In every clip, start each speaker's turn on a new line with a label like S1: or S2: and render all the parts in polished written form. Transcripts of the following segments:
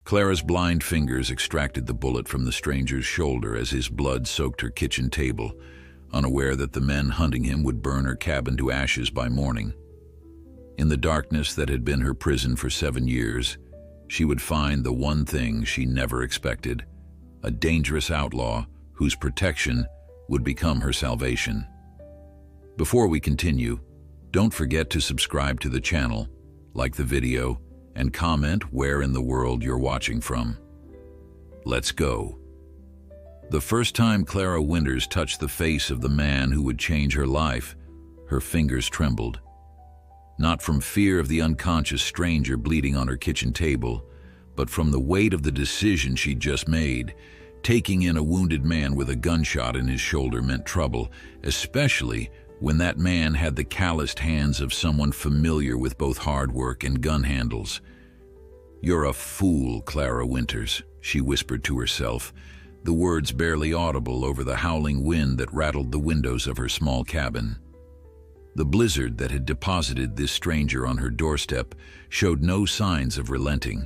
S1: Clara's blind fingers extracted the bullet from the stranger's shoulder as his blood soaked her kitchen table, unaware that the men hunting him would burn her cabin to ashes by morning. In the darkness that had been her prison for 7 years, she would find the one thing she never expected, a dangerous outlaw whose protection would become her salvation. Before we continue, don't forget to subscribe to the channel, like the video, and comment where in the world you're watching from. Let's go. The first time Clara Winters touched the face of the man who would change her life, her fingers trembled. Not from fear of the unconscious stranger bleeding on her kitchen table, but from the weight of the decision she'd just made. Taking in a wounded man with a gunshot in his shoulder meant trouble, especially when that man had the calloused hands of someone familiar with both hard work and gun handles. "You're a fool, Clara Winters," she whispered to herself, the words barely audible over the howling wind that rattled the windows of her small cabin. The blizzard that had deposited this stranger on her doorstep showed no signs of relenting,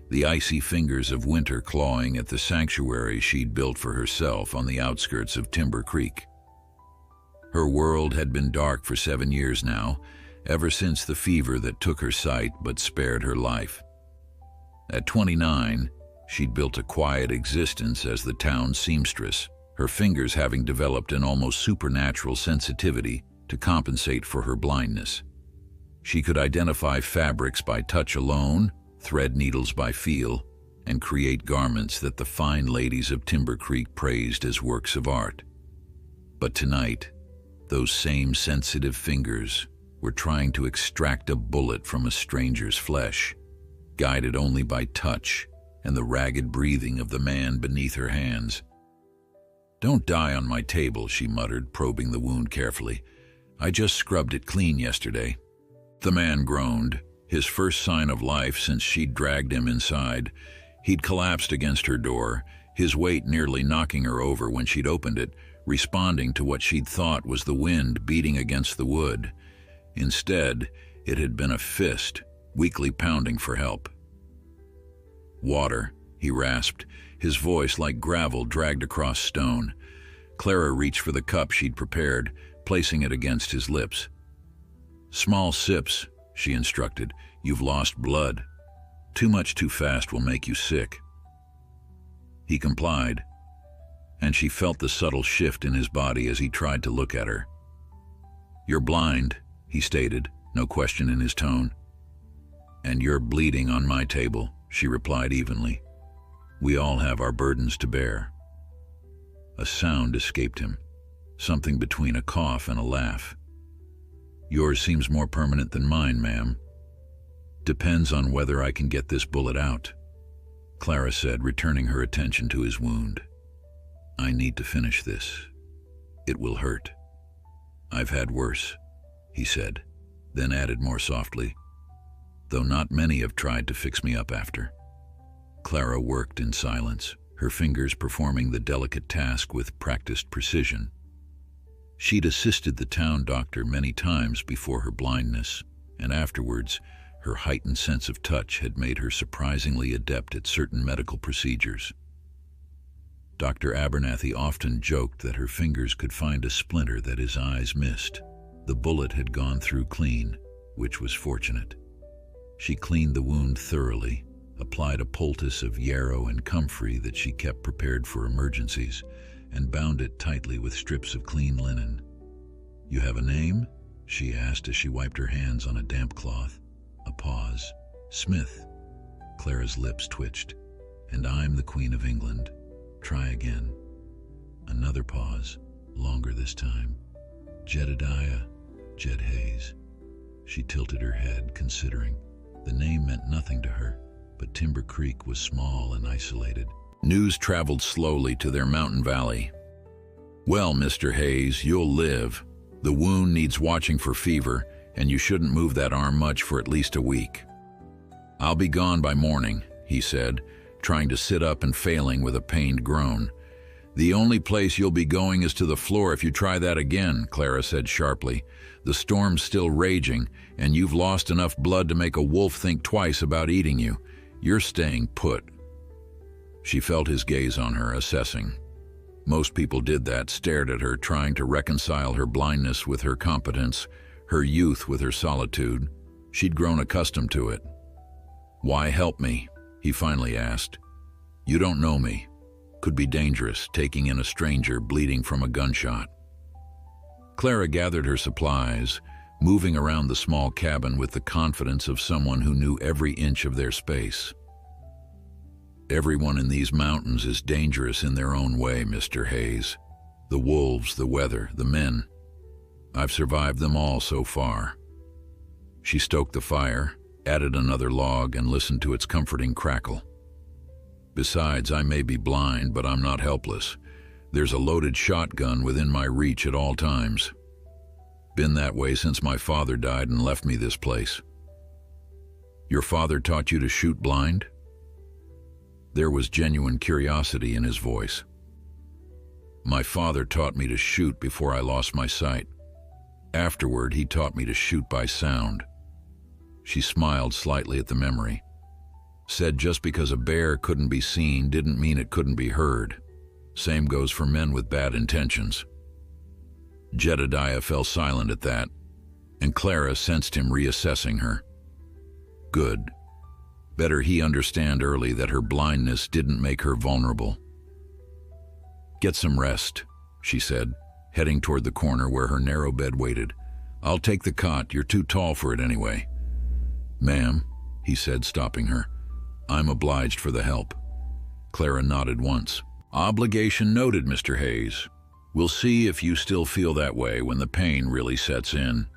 S1: the icy fingers of winter clawing at the sanctuary she'd built for herself on the outskirts of Timber Creek. Her world had been dark for 7 years now, ever since the fever that took her sight but spared her life. At 29, she'd built a quiet existence as the town's seamstress, her fingers having developed an almost supernatural sensitivity to compensate for her blindness. She could identify fabrics by touch alone, thread needles by feel, and create garments that the fine ladies of Timber Creek praised as works of art. But tonight, those same sensitive fingers were trying to extract a bullet from a stranger's flesh, guided only by touch and the ragged breathing of the man beneath her hands. "Don't die on my table," she muttered, probing the wound carefully. "I just scrubbed it clean yesterday." The man groaned, his first sign of life since she'd dragged him inside. He'd collapsed against her door, his weight nearly knocking her over when she'd opened it, responding to what she'd thought was the wind beating against the wood. Instead, it had been a fist, weakly pounding for help. "Water," he rasped, his voice like gravel dragged across stone. Clara reached for the cup she'd prepared, placing it against his lips. "Small sips," she instructed. "You've lost blood. Too much too fast will make you sick." He complied, and she felt the subtle shift in his body as he tried to look at her. "You're blind," he stated, no question in his tone. "And you're bleeding on my table," she replied evenly. "We all have our burdens to bear." A sound escaped him, something between a cough and a laugh. "Yours seems more permanent than mine, ma'am." "Depends on whether I can get this bullet out," Clara said, returning her attention to his wound. "I need to finish this. It will hurt." "I've had worse," he said, then added more softly, "though not many have tried to fix me up after." Clara worked in silence, her fingers performing the delicate task with practiced precision. She'd assisted the town doctor many times before her blindness, and afterwards, her heightened sense of touch had made her surprisingly adept at certain medical procedures. Dr. Abernathy often joked that her fingers could find a splinter that his eyes missed. The bullet had gone through clean, which was fortunate. She cleaned the wound thoroughly, applied a poultice of yarrow and comfrey that she kept prepared for emergencies, and bound it tightly with strips of clean linen. "You have a name?" she asked as she wiped her hands on a damp cloth. A pause. "Smith." Clara's lips twitched. "And I'm the Queen of England. Try again." Another pause, longer this time. "Jedediah, Jed Hayes." She tilted her head, considering. The name meant nothing to her, but Timber Creek was small and isolated. News traveled slowly to their mountain valley. "Well, Mr. Hayes, you'll live. The wound needs watching for fever, and you shouldn't move that arm much for at least a week." "I'll be gone by morning," he said, trying to sit up and failing with a pained groan. "The only place you'll be going is to the floor if you try that again," Clara said sharply. "The storm's still raging, and you've lost enough blood to make a wolf think twice about eating you. You're staying put." She felt his gaze on her, assessing. Most people did that, stared at her, trying to reconcile her blindness with her competence, her youth with her solitude. She'd grown accustomed to it. "Why help me?" he finally asked. "You don't know me. Could be dangerous, taking in a stranger bleeding from a gunshot." Clara gathered her supplies, moving around the small cabin with the confidence of someone who knew every inch of their space. "Everyone in these mountains is dangerous in their own way, Mr. Hayes. The wolves, the weather, the men. I've survived them all so far." She stoked the fire, added another log, and listened to its comforting crackle. "Besides, I may be blind, but I'm not helpless. There's a loaded shotgun within my reach at all times. Been that way since my father died and left me this place." "Your father taught you to shoot blind?" There was genuine curiosity in his voice. "My father taught me to shoot before I lost my sight. Afterward, he taught me to shoot by sound." She smiled slightly at the memory. "Said just because a bear couldn't be seen didn't mean it couldn't be heard. Same goes for men with bad intentions." Jedediah fell silent at that, and Clara sensed him reassessing her. Good. Better he understand early that her blindness didn't make her vulnerable. "Get some rest," she said, heading toward the corner where her narrow bed waited. "I'll take the cot. You're too tall for it anyway." "Ma'am," he said, stopping her. "I'm obliged for the help." Clara nodded once. "Obligation noted, Mr. Hayes. We'll see if you still feel that way when the pain really sets in."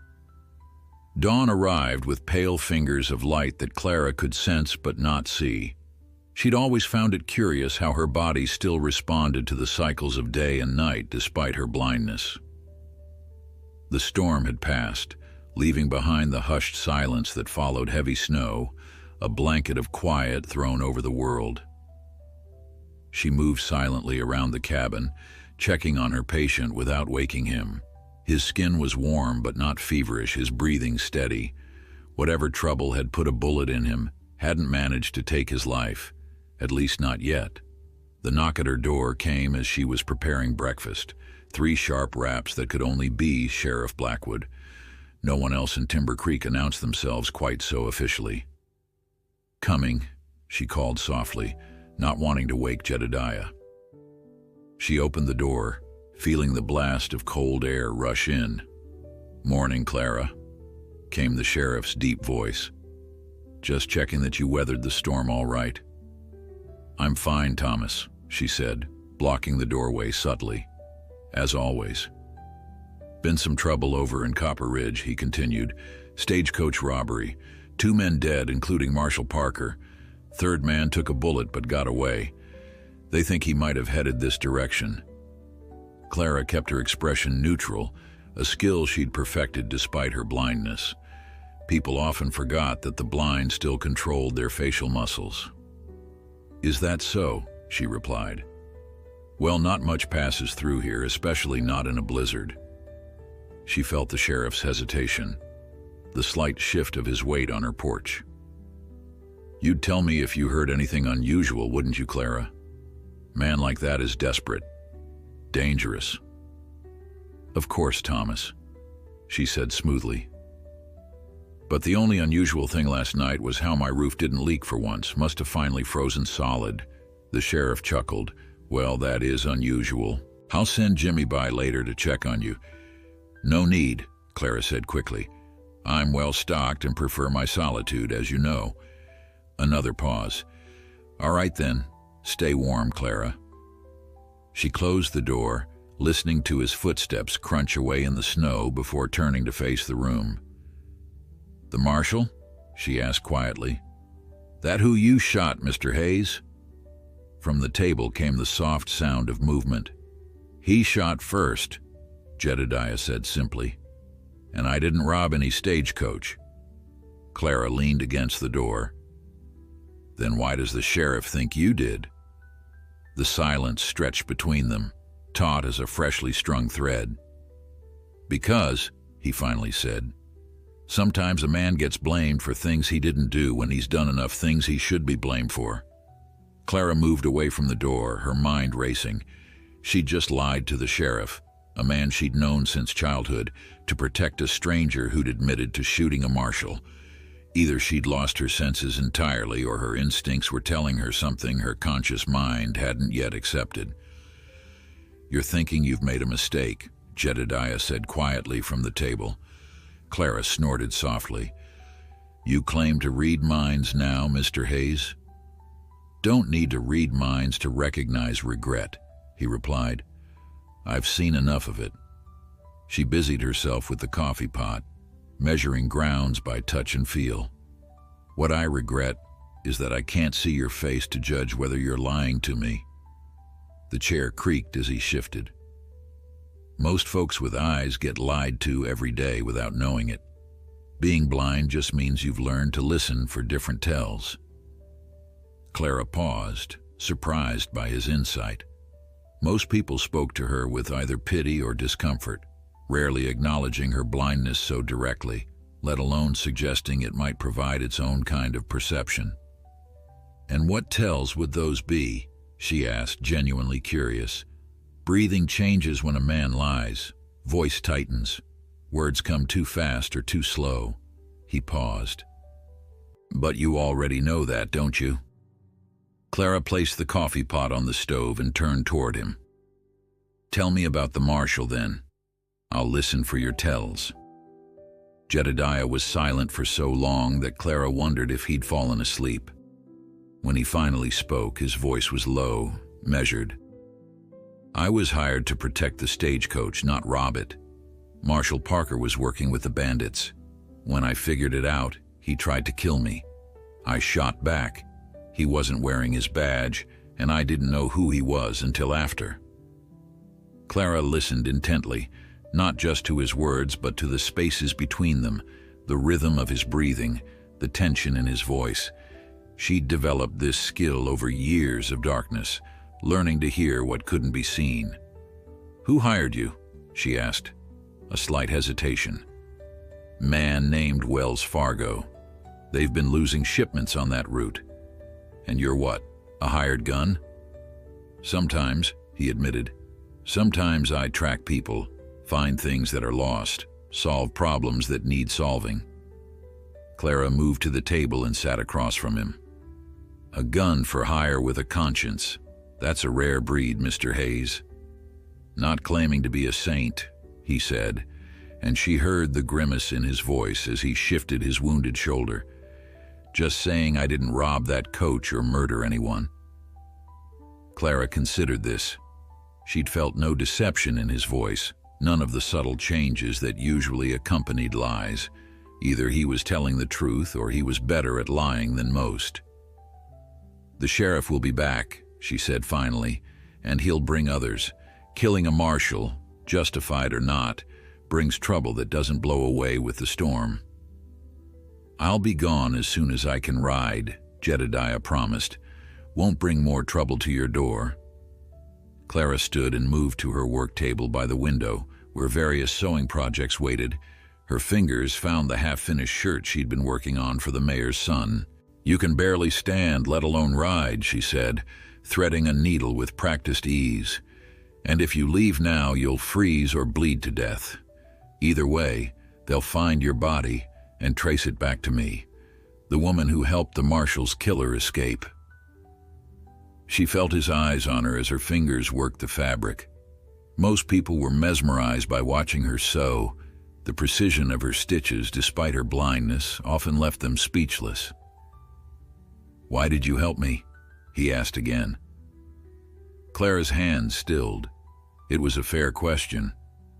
S1: Dawn arrived with pale fingers of light that Clara could sense but not see. She'd always found it curious how her body still responded to the cycles of day and night despite her blindness. The storm had passed, leaving behind the hushed silence that followed heavy snow, a blanket of quiet thrown over the world. She moved silently around the cabin, checking on her patient without waking him. His skin was warm but not feverish, his breathing steady. Whatever trouble had put a bullet in him hadn't managed to take his life, at least not yet. The knock at her door came as she was preparing breakfast, 3 sharp raps that could only be Sheriff Blackwood. No one else in Timber Creek announced themselves quite so officially. "Coming," she called softly, not wanting to wake Jedediah. She opened the door, feeling the blast of cold air rush in. "Morning, Clara," came the sheriff's deep voice. "Just checking that you weathered the storm all right." "I'm fine, Thomas," she said, blocking the doorway subtly. "As always." "Been some trouble over in Copper Ridge," he continued. "Stagecoach robbery. 2 men dead, including Marshal Parker. 3rd man took a bullet but got away. They think he might have headed this direction." Clara kept her expression neutral, a skill she'd perfected despite her blindness. People often forgot that the blind still controlled their facial muscles. "Is that so?" she replied. "Well, not much passes through here, especially not in a blizzard." She felt the sheriff's hesitation, the slight shift of his weight on her porch. "You'd tell me if you heard anything unusual, wouldn't you, Clara? Man like that is desperate. Dangerous." "Of course, Thomas," she said smoothly. "But the only unusual thing last night was how my roof didn't leak for once. Must have finally frozen solid." The sheriff chuckled. "Well, that is unusual. I'll send Jimmy by later to check on you." "No need," Clara said quickly. "I'm well stocked and prefer my solitude, as you know." Another pause. "All right then. Stay warm, Clara." She closed the door, listening to his footsteps crunch away in the snow before turning to face the room. "The marshal?" she asked quietly. "That who you shot, Mr. Hayes?" From the table came the soft sound of movement. "He shot first," Jedediah said simply. "And I didn't rob any stagecoach." Clara leaned against the door. "Then why does the sheriff think you did?" The silence stretched between them, taut as a freshly strung thread. "Because," he finally said, "sometimes a man gets blamed for things he didn't do when he's done enough things he should be blamed for." Clara moved away from the door, her mind racing. She'd just lied to the sheriff, a man she'd known since childhood, to protect a stranger who'd admitted to shooting a marshal. Either she'd lost her senses entirely, or her instincts were telling her something her conscious mind hadn't yet accepted. "You're thinking you've made a mistake," Jedediah said quietly from the table. Clara snorted softly. "You claim to read minds now, Mr. Hayes?" "Don't need to read minds to recognize regret," he replied. "I've seen enough of it." She busied herself with the coffee pot, measuring grounds by touch and feel. "What I regret is that I can't see your face to judge whether you're lying to me." The chair creaked as he shifted. "Most folks with eyes get lied to every day without knowing it. Being blind just means you've learned to listen for different tells." Clara paused, surprised by his insight. Most people spoke to her with either pity or discomfort, rarely acknowledging her blindness so directly, let alone suggesting it might provide its own kind of perception. "And what tells would those be?" she asked, genuinely curious. "Breathing changes when a man lies. Voice tightens. Words come too fast or too slow." He paused. "But you already know that, don't you?" Clara placed the coffee pot on the stove and turned toward him. "Tell me about the marshal, then. I'll listen for your tells." Jedediah was silent for so long that Clara wondered if he'd fallen asleep. When he finally spoke, his voice was low, measured. "I was hired to protect the stagecoach, not rob it. Marshal Parker was working with the bandits. When I figured it out, he tried to kill me. I shot back. He wasn't wearing his badge, and I didn't know who he was until after." Clara listened intently, not just to his words, but to the spaces between them, the rhythm of his breathing, the tension in his voice. She'd developed this skill over years of darkness, learning to hear what couldn't be seen. "Who hired you?" she asked, a slight hesitation. "Man named Wells Fargo. They've been losing shipments on that route." "And you're what, a hired gun?" "Sometimes," he admitted. "Sometimes I track people, find things that are lost, solve problems that need solving." Clara moved to the table and sat across from him. "A gun for hire with a conscience. That's a rare breed, Mr. Hayes." "Not claiming to be a saint," he said, and she heard the grimace in his voice as he shifted his wounded shoulder. "Just saying I didn't rob that coach or murder anyone." Clara considered this. She'd felt no deception in his voice, none of the subtle changes that usually accompanied lies. Either he was telling the truth or he was better at lying than most. "The sheriff will be back," she said finally, "and he'll bring others. Killing a marshal, justified or not, brings trouble that doesn't blow away with the storm." "I'll be gone as soon as I can ride," Jedediah promised. "Won't bring more trouble to your door." Clara stood and moved to her work table by the window, where various sewing projects waited. Her fingers found the half-finished shirt she'd been working on for the mayor's son. "You can barely stand, let alone ride," she said, threading a needle with practiced ease. "And if you leave now, you'll freeze or bleed to death. Either way, they'll find your body and trace it back to me, the woman who helped the marshal's killer escape." She felt his eyes on her as her fingers worked the fabric. Most people were mesmerized by watching her sew. The precision of her stitches, despite her blindness, often left them speechless. "Why did you help me?" he asked again. Clara's hands stilled. It was a fair question,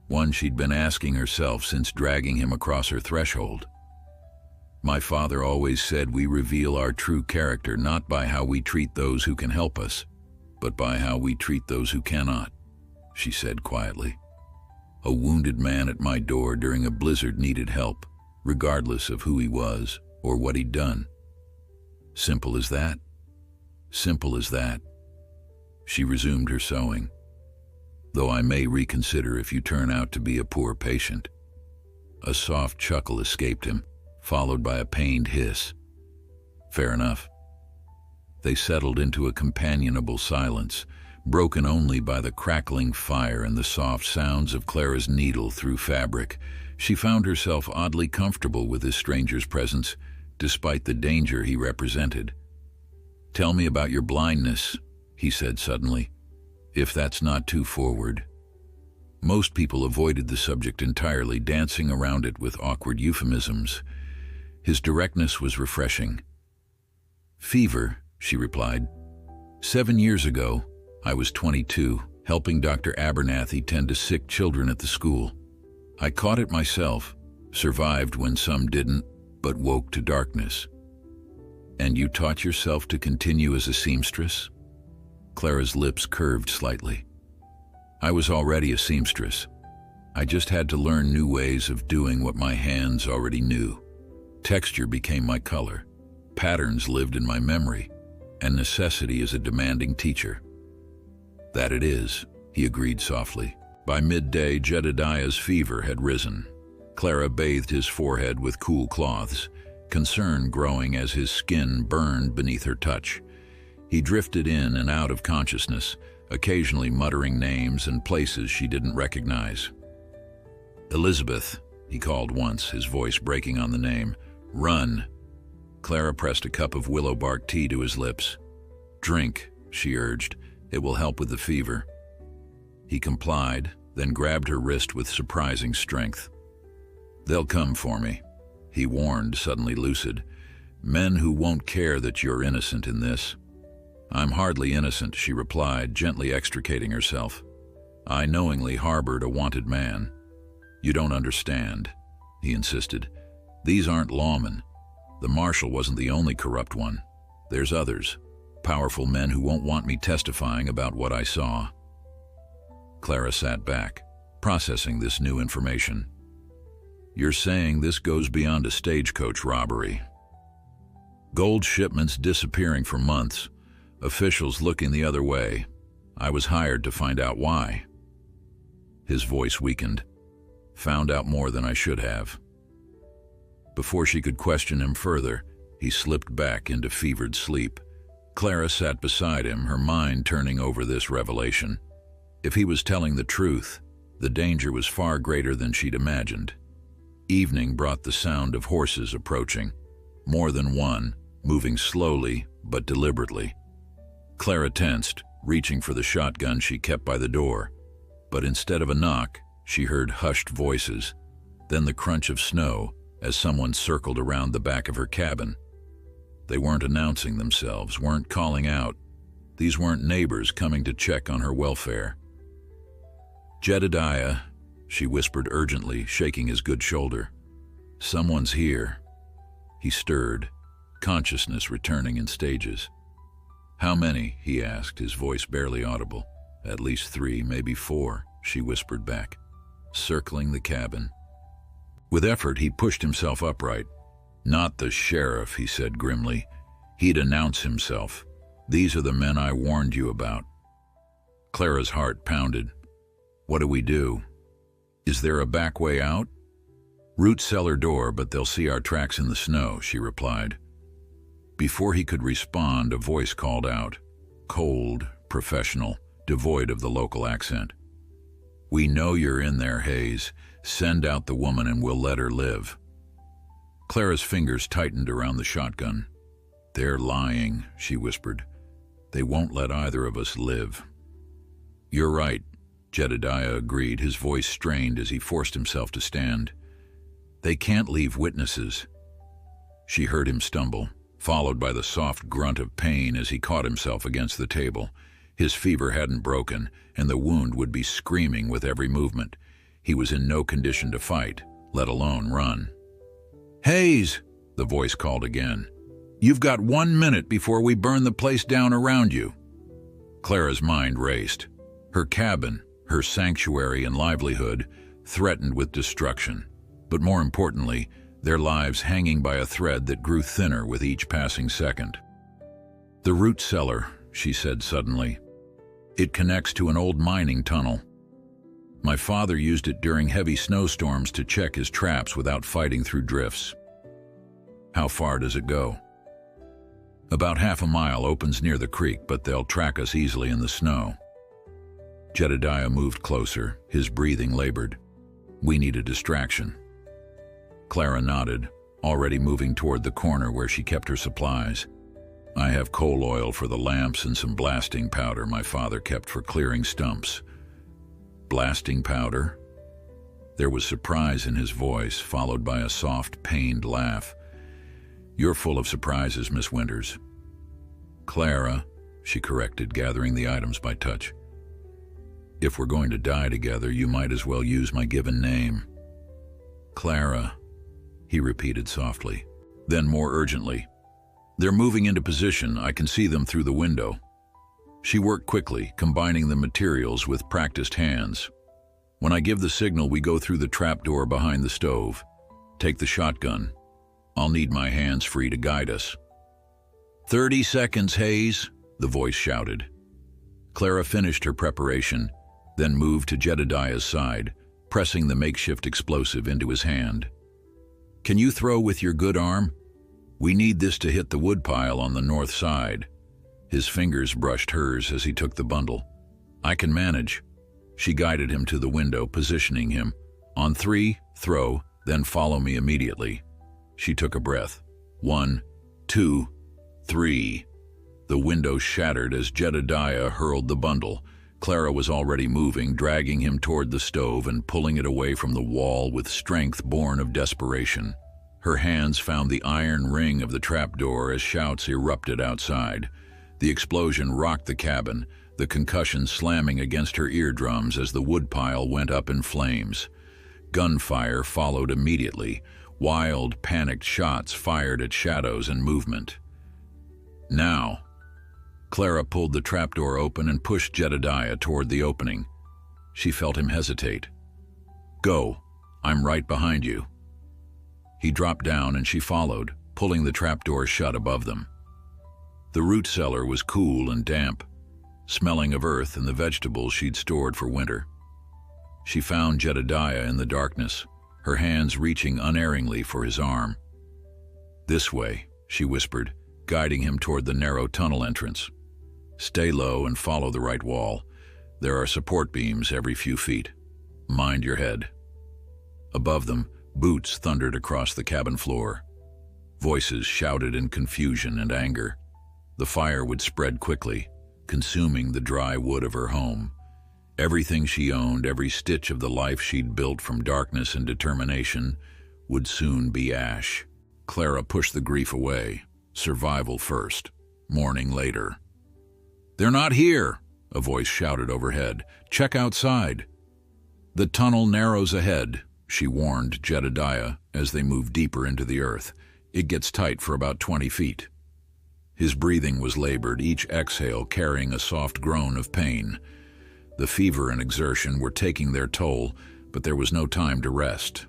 S1: one she'd been asking herself since dragging him across her threshold. "My father always said we reveal our true character not by how we treat those who can help us, but by how we treat those who cannot," she said quietly. "A wounded man at my door during a blizzard needed help, regardless of who he was or what he'd done. Simple as that. Simple as that." She resumed her sewing. "Though I may reconsider if you turn out to be a poor patient." A soft chuckle escaped him, followed by a pained hiss. "Fair enough." They settled into a companionable silence, broken only by the crackling fire and the soft sounds of Clara's needle through fabric. She found herself oddly comfortable with this stranger's presence, despite the danger he represented. "Tell me about your blindness," he said suddenly, "if that's not too forward." Most people avoided the subject entirely, dancing around it with awkward euphemisms. His directness was refreshing. "Fever," she replied. 7 years ago, I was 22, helping Dr. Abernathy tend to sick children at the school. I caught it myself, survived when some didn't, but woke to darkness." "And you taught yourself to continue as a seamstress?" Clara's lips curved slightly. "I was already a seamstress. I just had to learn new ways of doing what my hands already knew. Texture became my color. Patterns lived in my memory, and necessity is a demanding teacher." "That it is," he agreed softly. By midday, Jedediah's fever had risen. Clara bathed his forehead with cool cloths, concern growing as his skin burned beneath her touch. He drifted in and out of consciousness, occasionally muttering names and places she didn't recognize. "Elizabeth," he called once, his voice breaking on the name. "Run." Clara pressed a cup of willow bark tea to his lips. "Drink," she urged. "It will help with the fever." He complied, then grabbed her wrist with surprising strength. "They'll come for me," he warned, suddenly lucid. "Men who won't care that you're innocent in this." "I'm hardly innocent," she replied, gently extricating herself. "I knowingly harbored a wanted man." "You don't understand," he insisted. "These aren't lawmen. The marshal wasn't the only corrupt one. There's others. Powerful men who won't want me testifying about what I saw." Clara sat back, processing this new information. "You're saying this goes beyond a stagecoach robbery?" "Gold shipments disappearing for months, officials looking the other way. I was hired to find out why." His voice weakened. "Found out more than I should have." Before she could question him further, he slipped back into fevered sleep. Clara sat beside him, her mind turning over this revelation. If he was telling the truth, the danger was far greater than she'd imagined. Evening brought the sound of horses approaching, more than one, moving slowly but deliberately. Clara tensed, reaching for the shotgun she kept by the door. But instead of a knock, she heard hushed voices, then the crunch of snow as someone circled around the back of her cabin. They weren't announcing themselves, weren't calling out. These weren't neighbors coming to check on her welfare. "Jedediah," she whispered urgently, shaking his good shoulder. "Someone's here." He stirred, consciousness returning in stages. "How many?" he asked, his voice barely audible. "At least 3, maybe 4, she whispered back, circling the cabin. With effort, he pushed himself upright. "Not the sheriff," he said grimly. He'd announce himself. "These are the men I warned you about." Clara's heart pounded. "What do we do? Is there a back way out?" "Root cellar door, but they'll see our tracks in the snow," she replied. Before he could respond, a voice called out, cold, professional, devoid of the local accent. "We know you're in there, Hayes. Send out the woman and we'll let her live." Clara's fingers tightened around the shotgun. "They're lying," she whispered. "They won't let either of us live." "You're right," Jedediah agreed, his voice strained as he forced himself to stand. "They can't leave witnesses." She heard him stumble, followed by the soft grunt of pain as he caught himself against the table. His fever hadn't broken, and the wound would be screaming with every movement. He was in no condition to fight, let alone run. "Hayes," the voice called again. "You've got 1 minute before we burn the place down around you." Clara's mind raced. Her cabin, her sanctuary and livelihood, threatened with destruction. But more importantly, their lives hanging by a thread that grew thinner with each passing second. "The root cellar," she said suddenly. "It connects to an old mining tunnel. My father used it during heavy snowstorms to check his traps without fighting through drifts." "How far does it go?" About half a mile opens near the creek, but they'll track us easily in the snow. Jedediah moved closer, his breathing labored. We need a distraction. Clara nodded, already moving toward the corner where she kept her supplies. I have coal oil for the lamps and some blasting powder my father kept for clearing stumps. Blasting powder? There was surprise in his voice, followed by a soft, pained laugh. You're full of surprises, Miss Winters. Clara, she corrected, gathering the items by touch. If we're going to die together, you might as well use my given name. Clara, he repeated softly. Then more urgently. They're moving into position. I can see them through the window. She worked quickly, combining the materials with practiced hands. When I give the signal, we go through the trapdoor behind the stove. Take the shotgun. I'll need my hands free to guide us. 30 seconds, Hayes, the voice shouted. Clara finished her preparation, then moved to Jedediah's side, pressing the makeshift explosive into his hand. Can you throw with your good arm? We need this to hit the woodpile on the north side. His fingers brushed hers as he took the bundle. I can manage. She guided him to the window, positioning him. On 3, throw, then follow me immediately. She took a breath. 1, 2, 3. The window shattered as Jedediah hurled the bundle. Clara was already moving, dragging him toward the stove and pulling it away from the wall with strength born of desperation. Her hands found the iron ring of the trapdoor as shouts erupted outside. The explosion rocked the cabin, the concussion slamming against her eardrums as the woodpile went up in flames. Gunfire followed immediately, wild, panicked shots fired at shadows and movement. Now, Clara pulled the trapdoor open and pushed Jedediah toward the opening. She felt him hesitate. Go, I'm right behind you. He dropped down and she followed, pulling the trapdoor shut above them. The root cellar was cool and damp, smelling of earth and the vegetables she'd stored for winter. She found Jedediah in the darkness, her hands reaching unerringly for his arm. This way, she whispered, guiding him toward the narrow tunnel entrance. Stay low and follow the right wall. There are support beams every few feet. Mind your head. Above them, boots thundered across the cabin floor. Voices shouted in confusion and anger. The fire would spread quickly, consuming the dry wood of her home. Everything she owned, every stitch of the life she'd built from darkness and determination, would soon be ash. Clara pushed the grief away. Survival first, mourning later. They're not here, a voice shouted overhead. Check outside. The tunnel narrows ahead, she warned Jedediah as they moved deeper into the earth. It gets tight for about 20 feet. His breathing was labored, each exhale carrying a soft groan of pain. The fever and exertion were taking their toll, but there was no time to rest.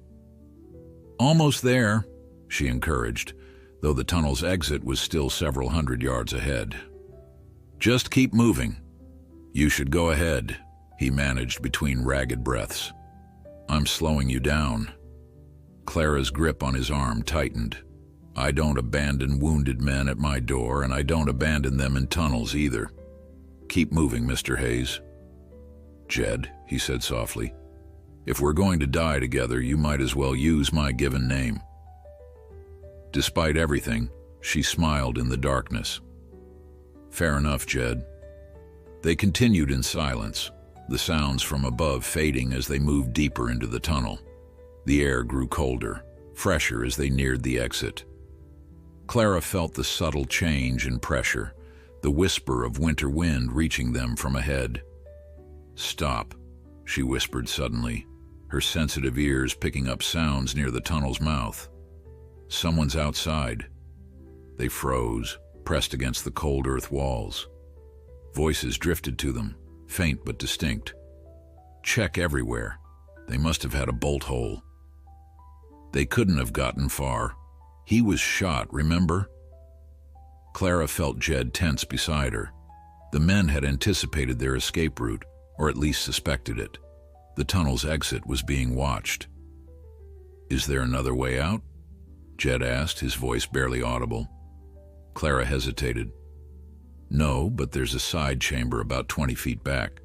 S1: Almost there, she encouraged, though the tunnel's exit was still several hundred yards ahead. Just keep moving. You should go ahead, he managed between ragged breaths. I'm slowing you down. Clara's grip on his arm tightened. I don't abandon wounded men at my door, and I don't abandon them in tunnels either. Keep moving, Mr. Hayes. Jed, he said softly, if we're going to die together, you might as well use my given name. Despite everything, she smiled in the darkness. Fair enough, Jed. They continued in silence, the sounds from above fading as they moved deeper into the tunnel. The air grew colder, fresher as they neared the exit. Clara felt the subtle change in pressure, the whisper of winter wind reaching them from ahead. Stop, she whispered suddenly, her sensitive ears picking up sounds near the tunnel's mouth. Someone's outside. They froze, pressed against the cold earth walls. Voices drifted to them, faint but distinct. Check everywhere. They must have had a bolt hole. They couldn't have gotten far. He was shot, remember? Clara felt Jed tense beside her. The men had anticipated their escape route, or at least suspected it. The tunnel's exit was being watched. Is there another way out? Jed asked, his voice barely audible. Clara hesitated. No, but there's a side chamber about 20 feet back.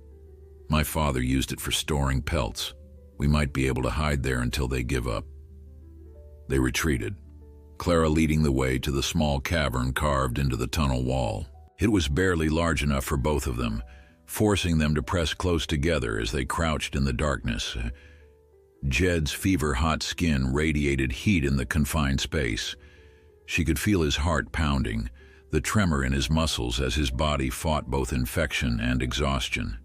S1: My father used it for storing pelts. We might be able to hide there until they give up. They retreated, Clara leading the way to the small cavern carved into the tunnel wall. It was barely large enough for both of them, forcing them to press close together as they crouched in the darkness. Jed's fever-hot skin radiated heat in the confined space. She could feel his heart pounding, the tremor in his muscles as his body fought both infection and exhaustion.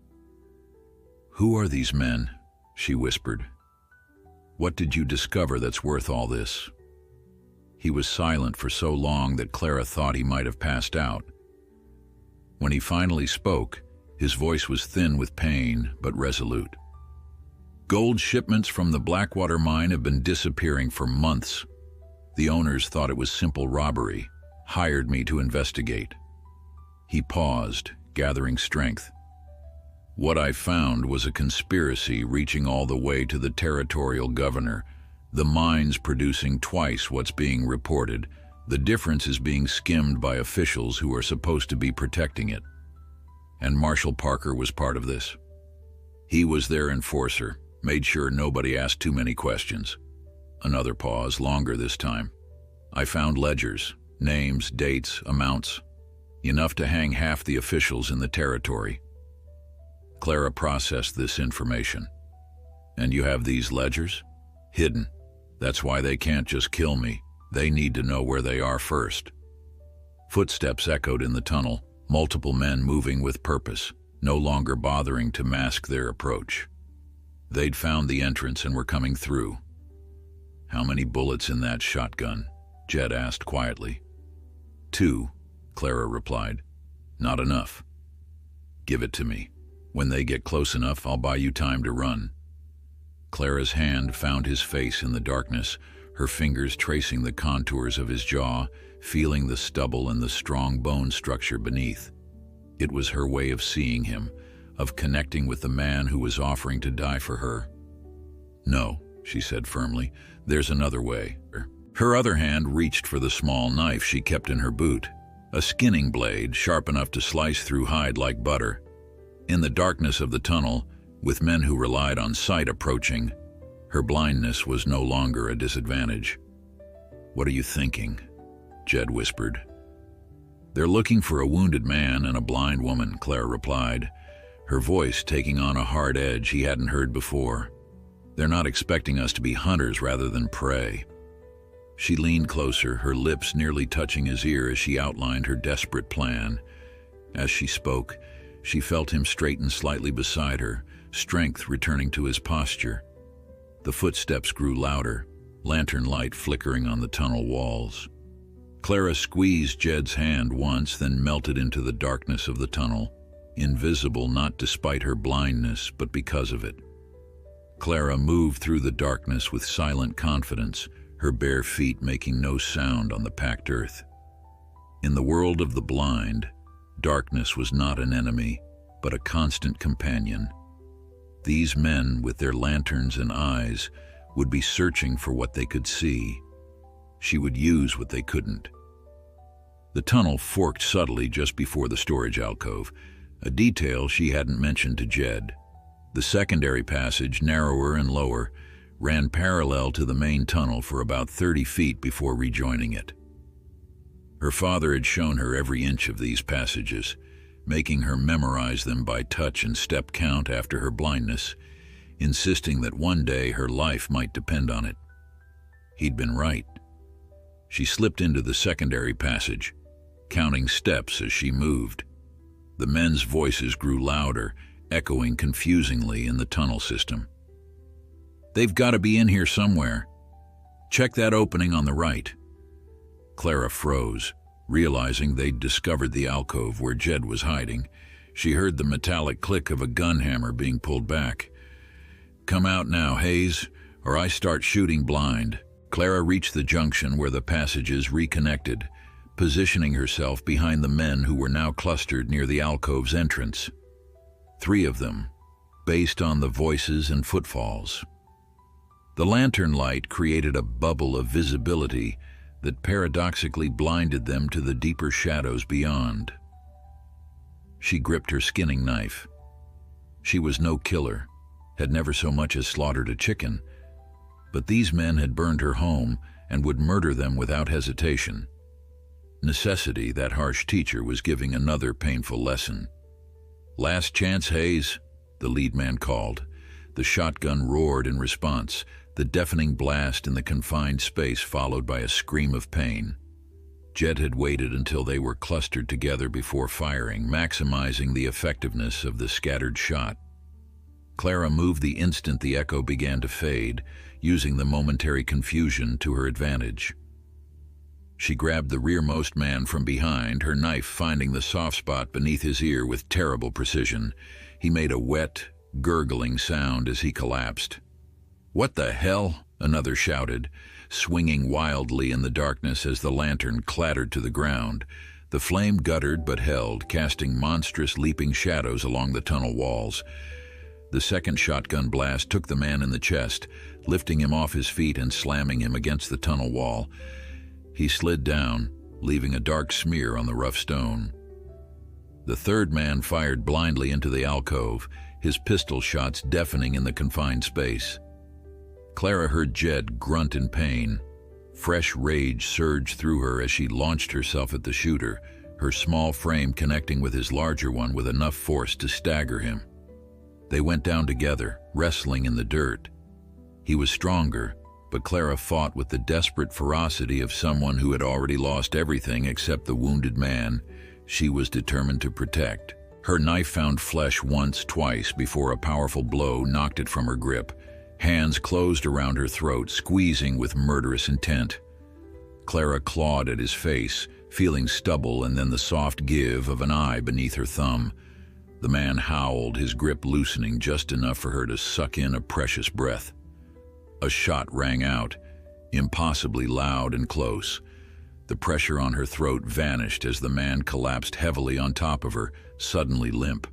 S1: "Who are these men?" she whispered. "What did you discover that's worth all this?" He was silent for so long that Clara thought he might have passed out. When he finally spoke, his voice was thin with pain, but resolute. "Gold shipments from the Blackwater mine have been disappearing for months. The owners thought it was simple robbery, hired me to investigate." He paused, gathering strength. "What I found was a conspiracy reaching all the way to the territorial governor. The mine's producing twice what's being reported. The difference is being skimmed by officials who are supposed to be protecting it. And Marshall Parker was part of this. He was their enforcer, made sure nobody asked too many questions." Another pause, longer this time. "I found ledgers, names, dates, amounts, enough to hang half the officials in the territory." Clara processed this information. "And you have these ledgers? Hidden. That's why they can't just kill me. They need to know where they are first." Footsteps echoed in the tunnel, multiple men moving with purpose, no longer bothering to mask their approach. They'd found the entrance and were coming through. "How many bullets in that shotgun?" Jed asked quietly. "2, Clara replied. "Not enough." "Give it to me. When they get close enough, I'll buy you time to run." Clara's hand found his face in the darkness, her fingers tracing the contours of his jaw, feeling the stubble and the strong bone structure beneath. It was her way of seeing him, of connecting with the man who was offering to die for her. "No," she said firmly, "there's another way." Her other hand reached for the small knife she kept in her boot, a skinning blade sharp enough to slice through hide like butter. In the darkness of the tunnel, with men who relied on sight approaching, her blindness was no longer a disadvantage. "What are you thinking?" Jed whispered. "They're looking for a wounded man and a blind woman," Clara replied, her voice taking on a hard edge he hadn't heard before. "They're not expecting us to be hunters rather than prey." She leaned closer, her lips nearly touching his ear as she outlined her desperate plan. As she spoke, she felt him straighten slightly beside her, strength returning to his posture. The footsteps grew louder, lantern light flickering on the tunnel walls. Clara squeezed Jed's hand once, then melted into the darkness of the tunnel, invisible not despite her blindness, but because of it. Clara moved through the darkness with silent confidence, her bare feet making no sound on the packed earth. In the world of the blind, darkness was not an enemy, but a constant companion. These men, with their lanterns and eyes, would be searching for what they could see. She would use what they couldn't. The tunnel forked subtly just before the storage alcove, a detail she hadn't mentioned to Jed. The secondary passage, narrower and lower, ran parallel to the main tunnel for about 30 feet before rejoining it. Her father had shown her every inch of these passages, making her memorize them by touch and step count after her blindness, insisting that one day her life might depend on it. He'd been right. She slipped into the secondary passage, counting steps as she moved. The men's voices grew louder, echoing confusingly in the tunnel system. "They've got to be in here somewhere. Check that opening on the right." Clara froze, realizing they'd discovered the alcove where Jed was hiding. She heard the metallic click of a gun hammer being pulled back. "Come out now, Hayes, or I start shooting blind." Clara reached the junction where the passages reconnected, positioning herself behind the men who were now clustered near the alcove's entrance. 3 of them, based on the voices and footfalls. The lantern light created a bubble of visibility, that paradoxically blinded them to the deeper shadows beyond. She gripped her skinning knife. She was no killer, had never so much as slaughtered a chicken, but these men had burned her home and would murder them without hesitation. Necessity, that harsh teacher, was giving another painful lesson. "Last chance, Hayes," the lead man called. The shotgun roared in response, the deafening blast in the confined space followed by a scream of pain. Jed had waited until they were clustered together before firing, maximizing the effectiveness of the scattered shot. Clara moved the instant the echo began to fade, using the momentary confusion to her advantage. She grabbed the rearmost man from behind, her knife finding the soft spot beneath his ear with terrible precision. He made a wet, gurgling sound as he collapsed. "What the hell?" another shouted, swinging wildly in the darkness as the lantern clattered to the ground. The flame guttered but held, casting monstrous leaping shadows along the tunnel walls. The second shotgun blast took the man in the chest, lifting him off his feet and slamming him against the tunnel wall. He slid down, leaving a dark smear on the rough stone. The third man fired blindly into the alcove, his pistol shots deafening in the confined space. Clara heard Jed grunt in pain. Fresh rage surged through her as she launched herself at the shooter, her small frame connecting with his larger one with enough force to stagger him. They went down together, wrestling in the dirt. He was stronger, but Clara fought with the desperate ferocity of someone who had already lost everything except the wounded man she was determined to protect. Her knife found flesh once, twice, before a powerful blow knocked it from her grip. Hands closed around her throat, squeezing with murderous intent. Clara clawed at his face, feeling stubble and then the soft give of an eye beneath her thumb. The man howled, his grip loosening just enough for her to suck in a precious breath. A shot rang out, impossibly loud and close. The pressure on her throat vanished as the man collapsed heavily on top of her, suddenly limp.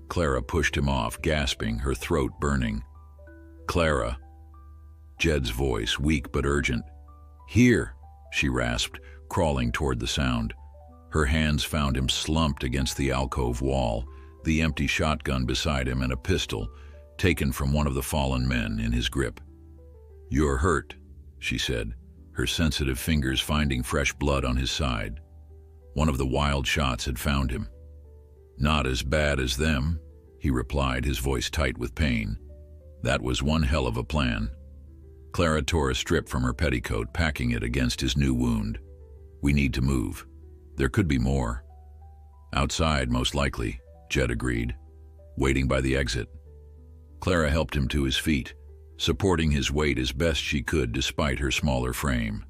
S1: Clara pushed him off, gasping, her throat burning. "Clara." Jed's voice, weak but urgent. "Here," she rasped, crawling toward the sound. Her hands found him slumped against the alcove wall, the empty shotgun beside him and a pistol, taken from one of the fallen men, in his grip. "You're hurt," she said, her sensitive fingers finding fresh blood on his side. One of the wild shots had found him. "Not as bad as them," he replied, his voice tight with pain. "That was one hell of a plan." Clara tore a strip from her petticoat, packing it against his new wound. "We need to move. There could be more." "Outside, most likely," Jed agreed, waiting by the exit. Clara helped him to his feet, supporting his weight as best she could despite her smaller frame.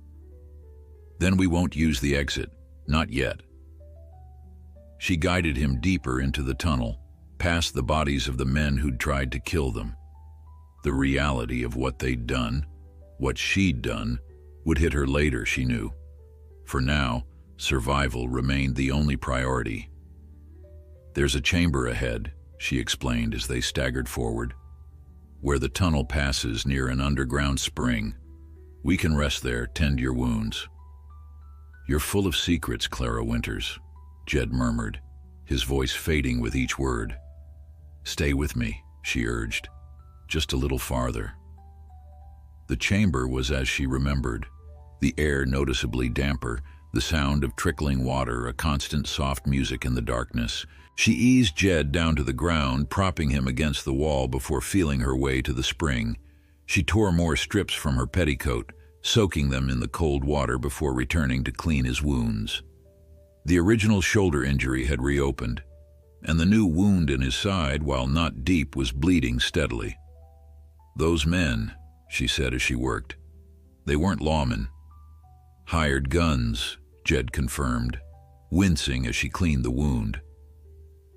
S1: "Then we won't use the exit. Not yet." She guided him deeper into the tunnel, past the bodies of the men who'd tried to kill them. The reality of what they'd done, what she'd done, would hit her later, she knew. For now, survival remained the only priority. "There's a chamber ahead," she explained as they staggered forward, "where the tunnel passes near an underground spring. We can rest there, tend your wounds." "You're full of secrets, Clara Winters," Jed murmured, his voice fading with each word. "Stay with me," she urged, "just a little farther." The chamber was as she remembered, the air noticeably damper, the sound of trickling water, a constant soft music in the darkness. She eased Jed down to the ground, propping him against the wall before feeling her way to the spring. She tore more strips from her petticoat, soaking them in the cold water before returning to clean his wounds. The original shoulder injury had reopened, and the new wound in his side, while not deep, was bleeding steadily. "Those men," she said as she worked, "they weren't lawmen." "Hired guns," Jed confirmed, wincing as she cleaned the wound.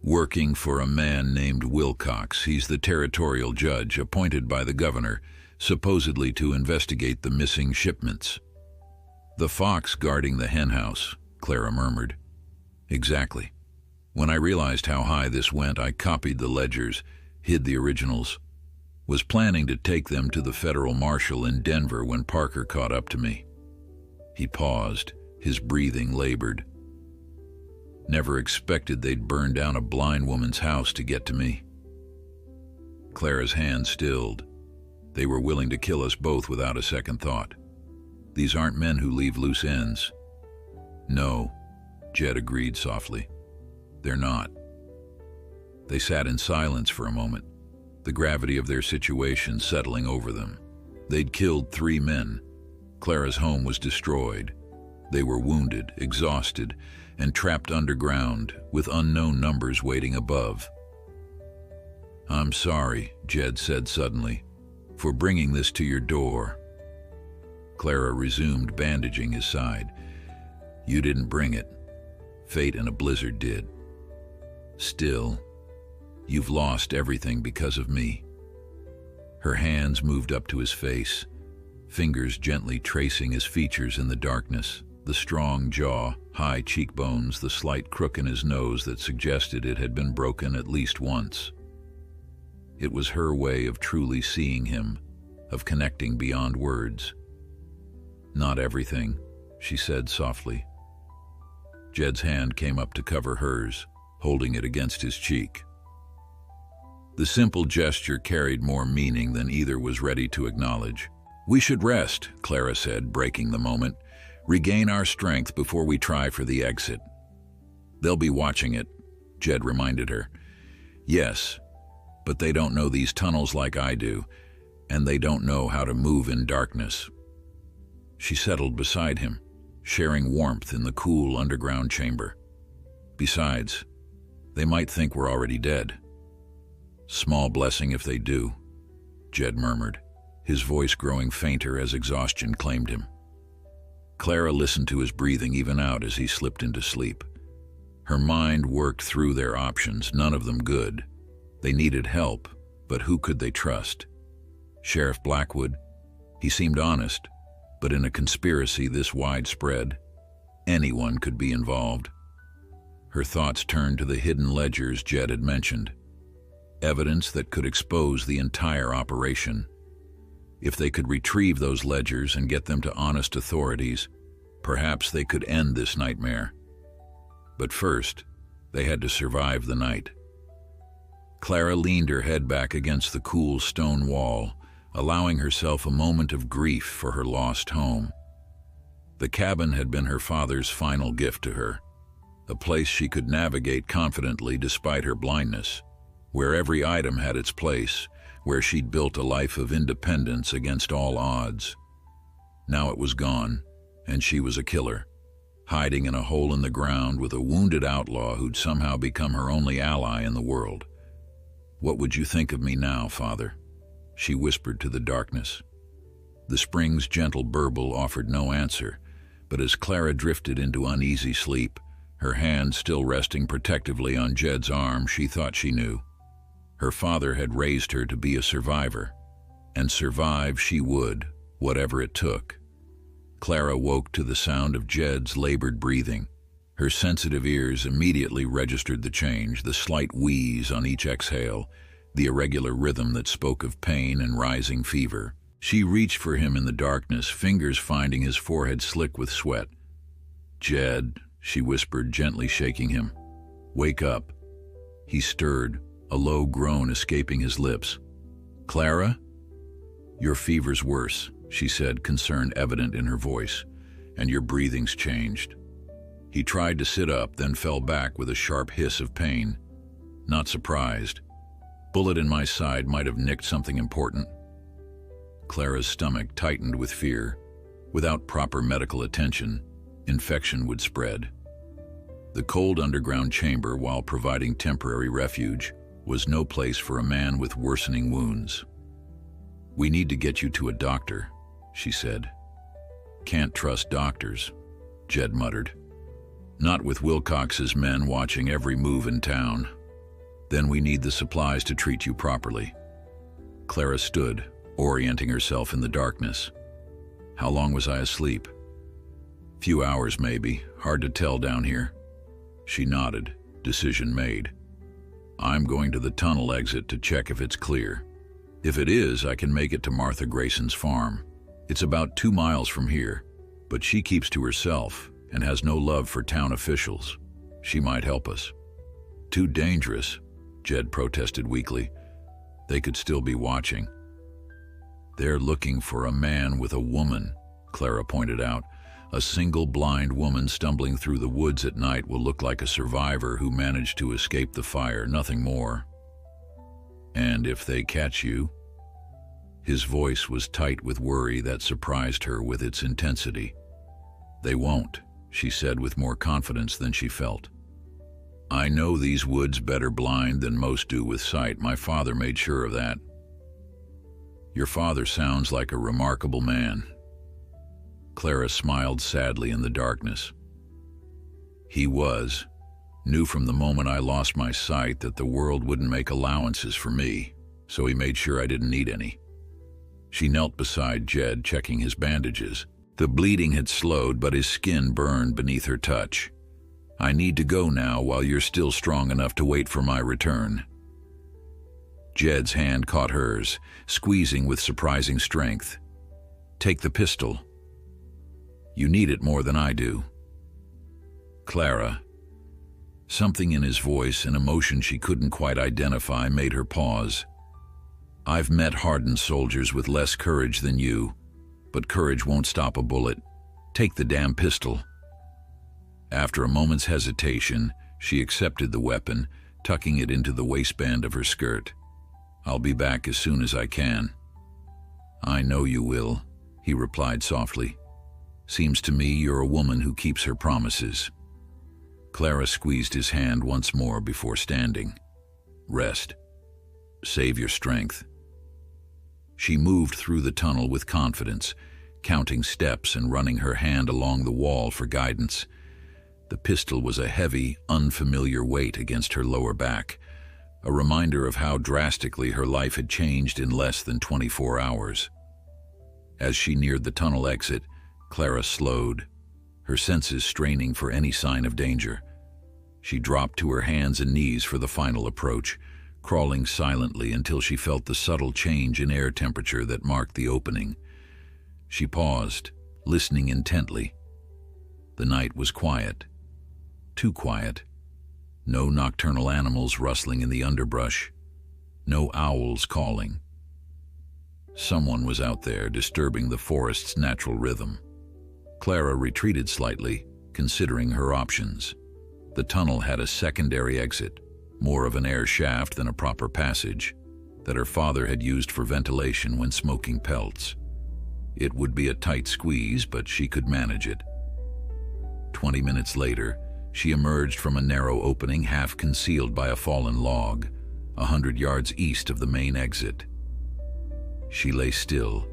S1: "Working for a man named Wilcox. He's the territorial judge appointed by the governor, supposedly to investigate the missing shipments." "The fox guarding the henhouse," Clara murmured. "Exactly. When I realized how high this went, I copied the ledgers, hid the originals. Was planning to take them to the federal marshal in Denver when Parker caught up to me." He paused, his breathing labored. Never expected they'd burn down a blind woman's house to get to me. Clara's hand stilled. They were willing to kill us both without a second thought. These aren't men who leave loose ends. No, Jed agreed softly. They're not. They sat in silence for a moment, the gravity of their situation settling over them. They'd killed 3 men. Clara's home was destroyed. They were wounded, exhausted, and trapped underground, with unknown numbers waiting above. I'm sorry, Jed said suddenly, for bringing this to your door. Clara resumed bandaging his side. You didn't bring it. Fate and a blizzard did. Still, you've lost everything because of me. Her hands moved up to his face, fingers gently tracing his features in the darkness, the strong jaw, high cheekbones, the slight crook in his nose that suggested it had been broken at least once. It was her way of truly seeing him, of connecting beyond words. Not everything, she said softly. Jed's hand came up to cover hers, holding it against his cheek. The simple gesture carried more meaning than either was ready to acknowledge. We should rest, Clara said, breaking the moment. Regain our strength before we try for the exit. They'll be watching it, Jed reminded her. Yes, but they don't know these tunnels like I do, and they don't know how to move in darkness. She settled beside him, sharing warmth in the cool underground chamber. Besides, they might think we're already dead. Small blessing if they do, Jed murmured, his voice growing fainter as exhaustion claimed him. Clara listened to his breathing even out as he slipped into sleep. Her mind worked through their options, none of them good. They needed help, but who could they trust? Sheriff Blackwood? He seemed honest, but in a conspiracy this widespread, anyone could be involved. Her thoughts turned to the hidden ledgers Jed had mentioned, evidence that could expose the entire operation. If they could retrieve those ledgers and get them to honest authorities, perhaps they could end this nightmare. But first, they had to survive the night. Clara leaned her head back against the cool stone wall, allowing herself a moment of grief for her lost home. The cabin had been her father's final gift to her, a place she could navigate confidently despite her blindness, where every item had its place, where she'd built a life of independence against all odds. Now it was gone, and she was a killer, hiding in a hole in the ground with a wounded outlaw who'd somehow become her only ally in the world. What would you think of me now, Father? She whispered to the darkness. The spring's gentle burble offered no answer, but as Clara drifted into uneasy sleep, her hand still resting protectively on Jed's arm, she thought she knew. Her father had raised her to be a survivor, and survive she would, whatever it took. Clara woke to the sound of Jed's labored breathing. Her sensitive ears immediately registered the change, the slight wheeze on each exhale, the irregular rhythm that spoke of pain and rising fever. She reached for him in the darkness, fingers finding his forehead slick with sweat. Jed, she whispered, gently shaking him. Wake up. He stirred, a low groan escaping his lips. Clara? Your fever's worse, she said, concern evident in her voice, and your breathing's changed. He tried to sit up, then fell back with a sharp hiss of pain. Not surprised. Bullet in my side might have nicked something important. Clara's stomach tightened with fear. Without proper medical attention, infection would spread. The cold underground chamber, while providing temporary refuge, was no place for a man with worsening wounds. We need to get you to a doctor, she said. Can't trust doctors, Jed muttered. Not with Wilcox's men watching every move in town. Then we need the supplies to treat you properly. Clara stood, orienting herself in the darkness. How long was I asleep? Few hours maybe, hard to tell down here. She nodded, decision made. I'm going to the tunnel exit to check if it's clear. If it is, I can make it to Martha Grayson's farm. It's about 2 miles from here. But she keeps to herself and has no love for town officials. She might help us." "Too dangerous," Jed protested weakly. "They could still be watching." "They're looking for a man with a woman," Clara pointed out. "A single blind woman stumbling through the woods at night will look like a survivor who managed to escape the fire, nothing more." "And if they catch you?" His voice was tight with worry that surprised her with its intensity. "They won't," she said with more confidence than she felt. "I know these woods better blind than most do with sight. My father made sure of that." "Your father sounds like a remarkable man." Clara smiled sadly in the darkness. "He was. Knew from the moment I lost my sight that the world wouldn't make allowances for me, so he made sure I didn't need any." She knelt beside Jed, checking his bandages. The bleeding had slowed, but his skin burned beneath her touch. "I need to go now while you're still strong enough to wait for my return." Jed's hand caught hers, squeezing with surprising strength. "Take the pistol. You need it more than I do." "Clara." Something in his voice, an emotion she couldn't quite identify, made her pause. "I've met hardened soldiers with less courage than you, but courage won't stop a bullet. Take the damn pistol." After a moment's hesitation, she accepted the weapon, tucking it into the waistband of her skirt. "I'll be back as soon as I can." "I know you will," he replied softly. "Seems to me you're a woman who keeps her promises." Clara squeezed his hand once more before standing. "Rest. Save your strength." She moved through the tunnel with confidence, counting steps and running her hand along the wall for guidance. The pistol was a heavy, unfamiliar weight against her lower back, a reminder of how drastically her life had changed in less than 24 hours. As she neared the tunnel exit, Clara slowed, her senses straining for any sign of danger. She dropped to her hands and knees for the final approach, crawling silently until she felt the subtle change in air temperature that marked the opening. She paused, listening intently. The night was quiet. Too quiet. No nocturnal animals rustling in the underbrush. No owls calling. Someone was out there disturbing the forest's natural rhythm. Clara retreated slightly, considering her options. The tunnel had a secondary exit, more of an air shaft than a proper passage, that her father had used for ventilation when smoking pelts. It would be a tight squeeze, but she could manage it. 20 minutes later, she emerged from a narrow opening half concealed by a fallen log, 100 yards east of the main exit. She lay still,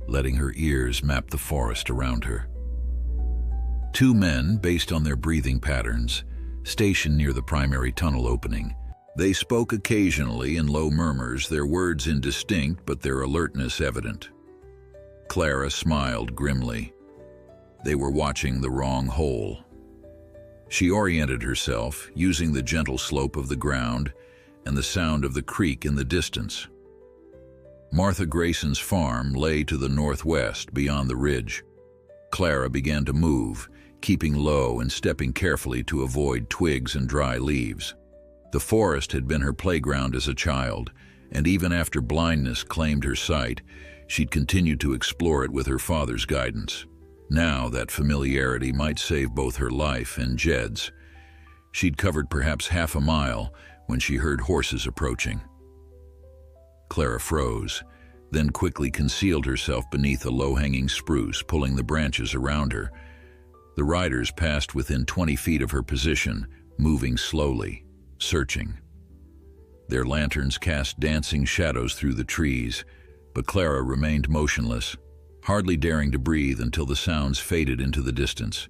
S1: letting her ears map the forest around her. Two men, based on their breathing patterns, stationed near the primary tunnel opening. They spoke occasionally in low murmurs, their words indistinct but their alertness evident. Clara smiled grimly. They were watching the wrong hole. She oriented herself, using the gentle slope of the ground and the sound of the creek in the distance. Martha Grayson's farm lay to the northwest, beyond the ridge. Clara began to move, keeping low and stepping carefully to avoid twigs and dry leaves. The forest had been her playground as a child, and even after blindness claimed her sight, she'd continued to explore it with her father's guidance. Now that familiarity might save both her life and Jed's. She'd covered perhaps half a mile when she heard horses approaching. Clara froze, then quickly concealed herself beneath a low-hanging spruce, pulling the branches around her. The riders passed within 20 feet of her position, moving slowly, searching. Their lanterns cast dancing shadows through the trees, but Clara remained motionless, hardly daring to breathe until the sounds faded into the distance.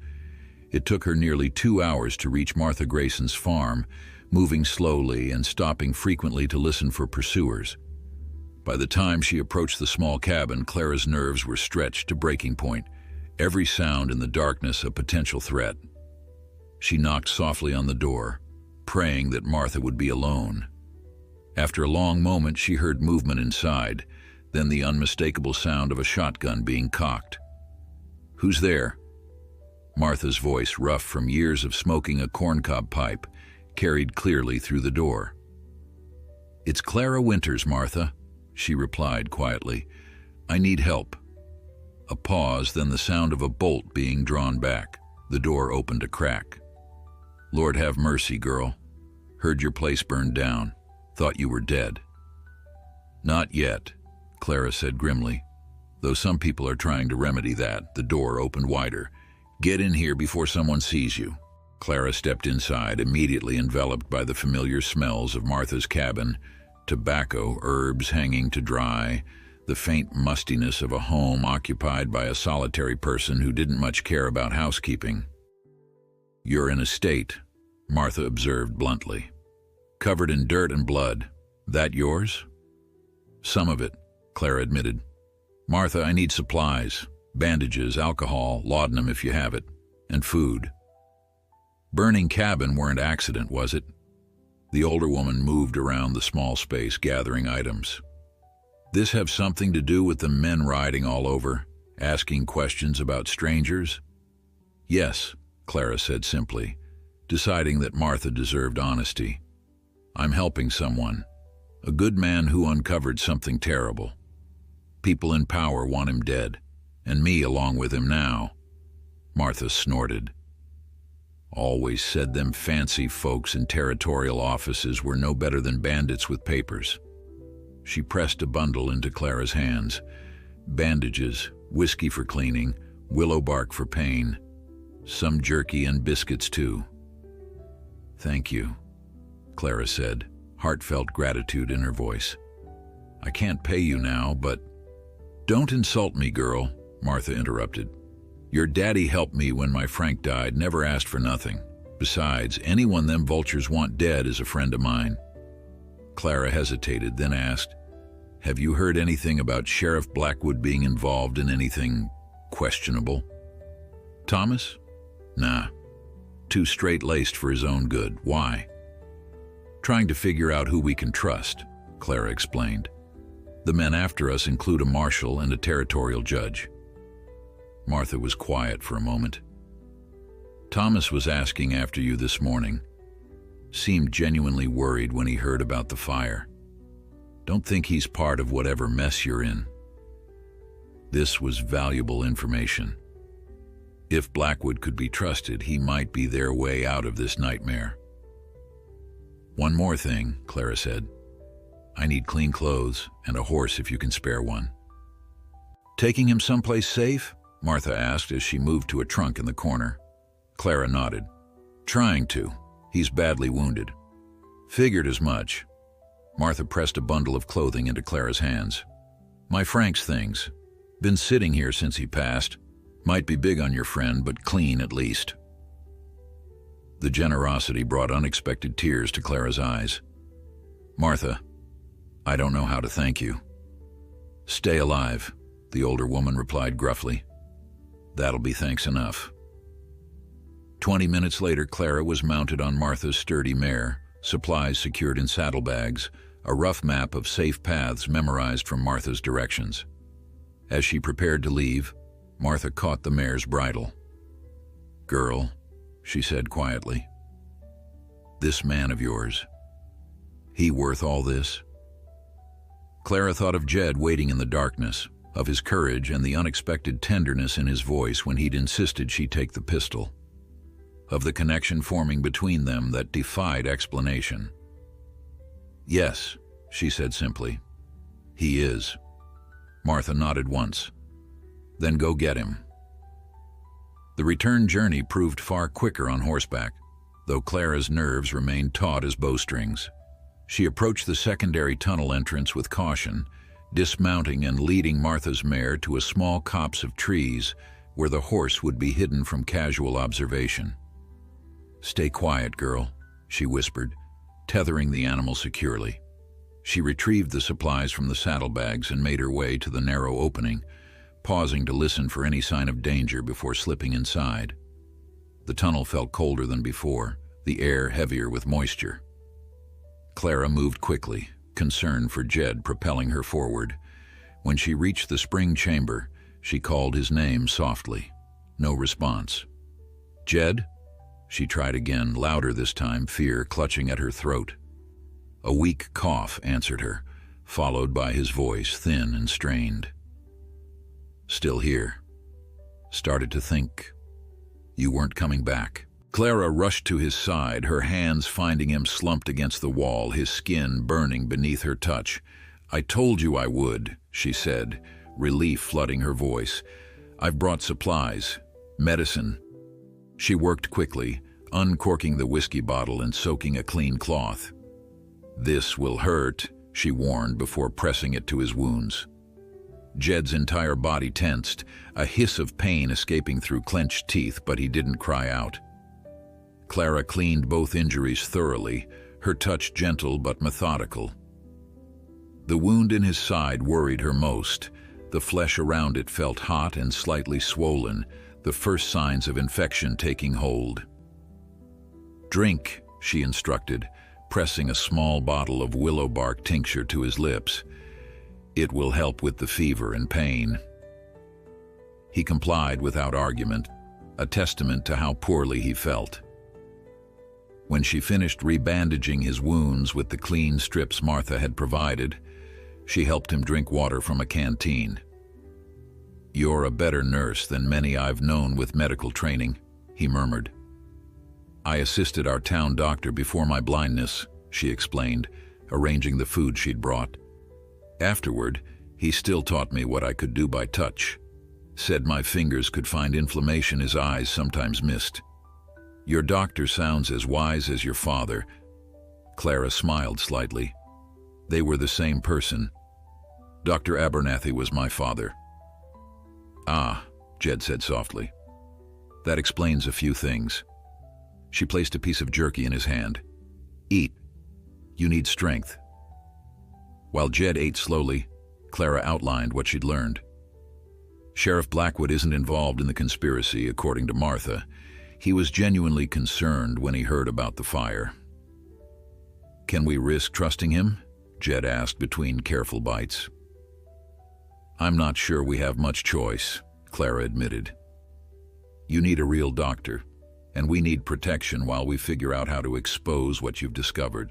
S1: It took her nearly 2 hours to reach Martha Grayson's farm, moving slowly and stopping frequently to listen for pursuers. By the time she approached the small cabin, Clara's nerves were stretched to breaking point, every sound in the darkness a potential threat. She knocked softly on the door, praying that Martha would be alone. After a long moment, she heard movement inside, then the unmistakable sound of a shotgun being cocked. "Who's there?" Martha's voice, rough from years of smoking a corncob pipe, carried clearly through the door. "It's Clara Winters, Martha," she replied quietly. "I need help." A pause, then the sound of a bolt being drawn back. The door opened a crack. "Lord have mercy, girl. Heard your place burned down. Thought you were dead." "Not yet," Clara said grimly. "Though some people are trying to remedy that." The door opened wider. "Get in here before someone sees you." Clara stepped inside, immediately enveloped by the familiar smells of Martha's cabin: tobacco, herbs hanging to dry, the faint mustiness of a home occupied by a solitary person who didn't much care about housekeeping. "You're in a state," Martha observed bluntly. "Covered in dirt and blood. That yours?" "Some of it," Clara admitted. "Martha, I need supplies. Bandages, alcohol, laudanum if you have it, and food." "Burning cabin weren't accident, was it?" The older woman moved around the small space, gathering items. "This have something to do with the men riding all over, asking questions about strangers?" "Yes," Clara said simply, deciding that Martha deserved honesty. "I'm helping someone, a good man who uncovered something terrible. People in power want him dead, and me along with him now." Martha snorted. "Always said them fancy folks in territorial offices were no better than bandits with papers." She pressed a bundle into Clara's hands. Bandages, whiskey for cleaning, willow bark for pain. Some jerky and biscuits too. "Thank you," Clara said, heartfelt gratitude in her voice. "I can't pay you now, but—" "Don't insult me, girl," Martha interrupted. "Your daddy helped me when my Frank died, never asked for nothing. Besides, anyone them vultures want dead is a friend of mine." Clara hesitated, then asked, "Have you heard anything about Sheriff Blackwood being involved in anything questionable?" "Thomas? Nah. Too straight-laced for his own good. Why?" "Trying to figure out who we can trust," Clara explained. "The men after us include a marshal and a territorial judge." Martha was quiet for a moment. "Thomas was asking after you this morning. Seemed genuinely worried when he heard about the fire. Don't think he's part of whatever mess you're in." This was valuable information. If Blackwood could be trusted, he might be their way out of this nightmare. "One more thing," Clara said. "I need clean clothes and a horse if you can spare one." "Taking him someplace safe?" Martha asked as she moved to a trunk in the corner. Clara nodded. "Trying to. He's badly wounded." "Figured as much." Martha pressed a bundle of clothing into Clara's hands. "My Frank's things. Been sitting here since he passed. Might be big on your friend, but clean at least." The generosity brought unexpected tears to Clara's eyes. "Martha, I don't know how to thank you." "Stay alive," the older woman replied gruffly. "That'll be thanks enough." 20 minutes later, Clara was mounted on Martha's sturdy mare, supplies secured in saddlebags, a rough map of safe paths memorized from Martha's directions. As she prepared to leave, Martha caught the mare's bridle. "Girl," she said quietly, "this man of yours, he worth all this?" Clara thought of Jed waiting in the darkness, of his courage and the unexpected tenderness in his voice when he'd insisted she take the pistol, of the connection forming between them that defied explanation. "Yes," she said simply. "He is." Martha nodded once. "Then go get him." The return journey proved far quicker on horseback, though Clara's nerves remained taut as bowstrings. She approached the secondary tunnel entrance with caution, dismounting and leading Martha's mare to a small copse of trees where the horse would be hidden from casual observation. "Stay quiet, girl," she whispered, tethering the animal securely. She retrieved the supplies from the saddlebags and made her way to the narrow opening, pausing to listen for any sign of danger before slipping inside. The tunnel felt colder than before, the air heavier with moisture. Clara moved quickly, concern for Jed propelling her forward. When she reached the spring chamber, she called his name softly. No response. Jed? She tried again, louder this time, fear clutching at her throat. A weak cough answered her, followed by his voice, thin and strained. Still here. Started to think. You weren't coming back. Clara rushed to his side, her hands finding him slumped against the wall, his skin burning beneath her touch. I told you I would, she said, relief flooding her voice. I've brought supplies, medicine. She worked quickly, uncorking the whiskey bottle and soaking a clean cloth. This will hurt, she warned before pressing it to his wounds. Jed's entire body tensed, a hiss of pain escaping through clenched teeth, but he didn't cry out. Clara cleaned both injuries thoroughly, her touch gentle but methodical. The wound in his side worried her most. The flesh around it felt hot and slightly swollen, the first signs of infection taking hold. Drink, she instructed, pressing a small bottle of willow bark tincture to his lips. It will help with the fever and pain. He complied without argument, a testament to how poorly he felt. When she finished rebandaging his wounds with the clean strips Martha had provided, she helped him drink water from a canteen. You're a better nurse than many I've known with medical training, he murmured. I assisted our town doctor before my blindness, she explained, arranging the food she'd brought. Afterward, he still taught me what I could do by touch. Said my fingers could find inflammation his eyes sometimes missed. Your doctor sounds as wise as your father. Clara smiled slightly. They were the same person. Dr. Abernathy was my father. Ah, Jed said softly. That explains a few things. She placed a piece of jerky in his hand. Eat. You need strength. While Jed ate slowly, Clara outlined what she'd learned. Sheriff Blackwood isn't involved in the conspiracy, according to Martha. He was genuinely concerned when he heard about the fire. Can we risk trusting him? Jed asked between careful bites. I'm not sure we have much choice, Clara admitted. You need a real doctor, and we need protection while we figure out how to expose what you've discovered.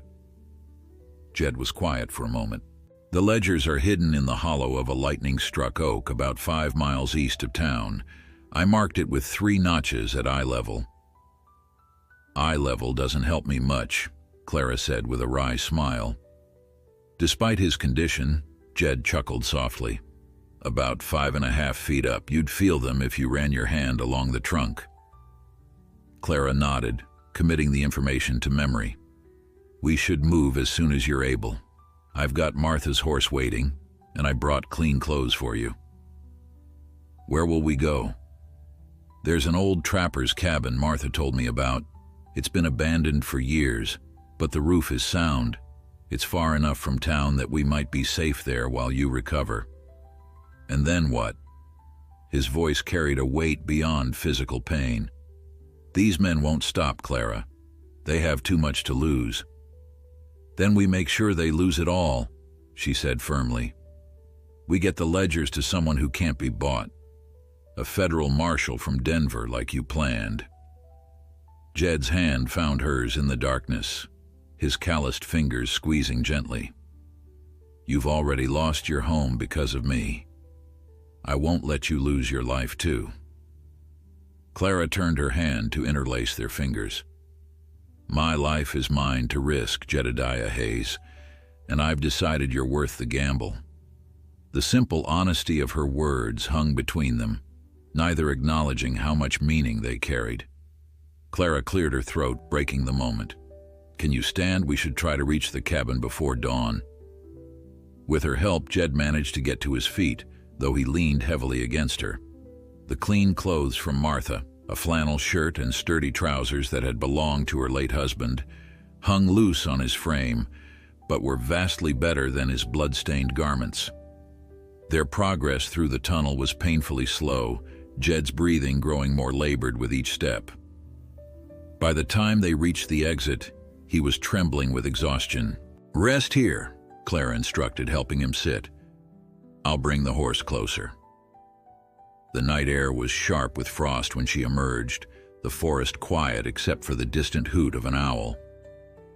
S1: Jed was quiet for a moment. The ledgers are hidden in the hollow of a lightning-struck oak about 5 miles east of town. I marked it with 3 notches at eye level. Eye level doesn't help me much, Clara said with a wry smile. Despite his condition, Jed chuckled softly. About 5.5 feet up, you'd feel them if you ran your hand along the trunk. Clara nodded, committing the information to memory. We should move as soon as you're able. I've got Martha's horse waiting, and I brought clean clothes for you. Where will we go? There's an old trapper's cabin Martha told me about. It's been abandoned for years, but the roof is sound. It's far enough from town that we might be safe there while you recover. And then what? His voice carried a weight beyond physical pain. These men won't stop, Clara. They have too much to lose. Then we make sure they lose it all, she said firmly. We get the ledgers to someone who can't be bought. A federal marshal from Denver like you planned. Jed's hand found hers in the darkness, his calloused fingers squeezing gently. You've already lost your home because of me. I won't let you lose your life too. Clara turned her hand to interlace their fingers. My life is mine to risk, Jedediah Hayes, and I've decided you're worth the gamble. The simple honesty of her words hung between them, neither acknowledging how much meaning they carried. Clara cleared her throat, breaking the moment. Can you stand? We should try to reach the cabin before dawn. With her help, Jed managed to get to his feet, though he leaned heavily against her. The clean clothes from Martha, a flannel shirt and sturdy trousers that had belonged to her late husband, hung loose on his frame, but were vastly better than his blood-stained garments. Their progress through the tunnel was painfully slow, Jed's breathing growing more labored with each step. By the time they reached the exit, he was trembling with exhaustion. Rest here, Clara instructed, helping him sit. I'll bring the horse closer. The night air was sharp with frost when she emerged, the forest quiet except for the distant hoot of an owl.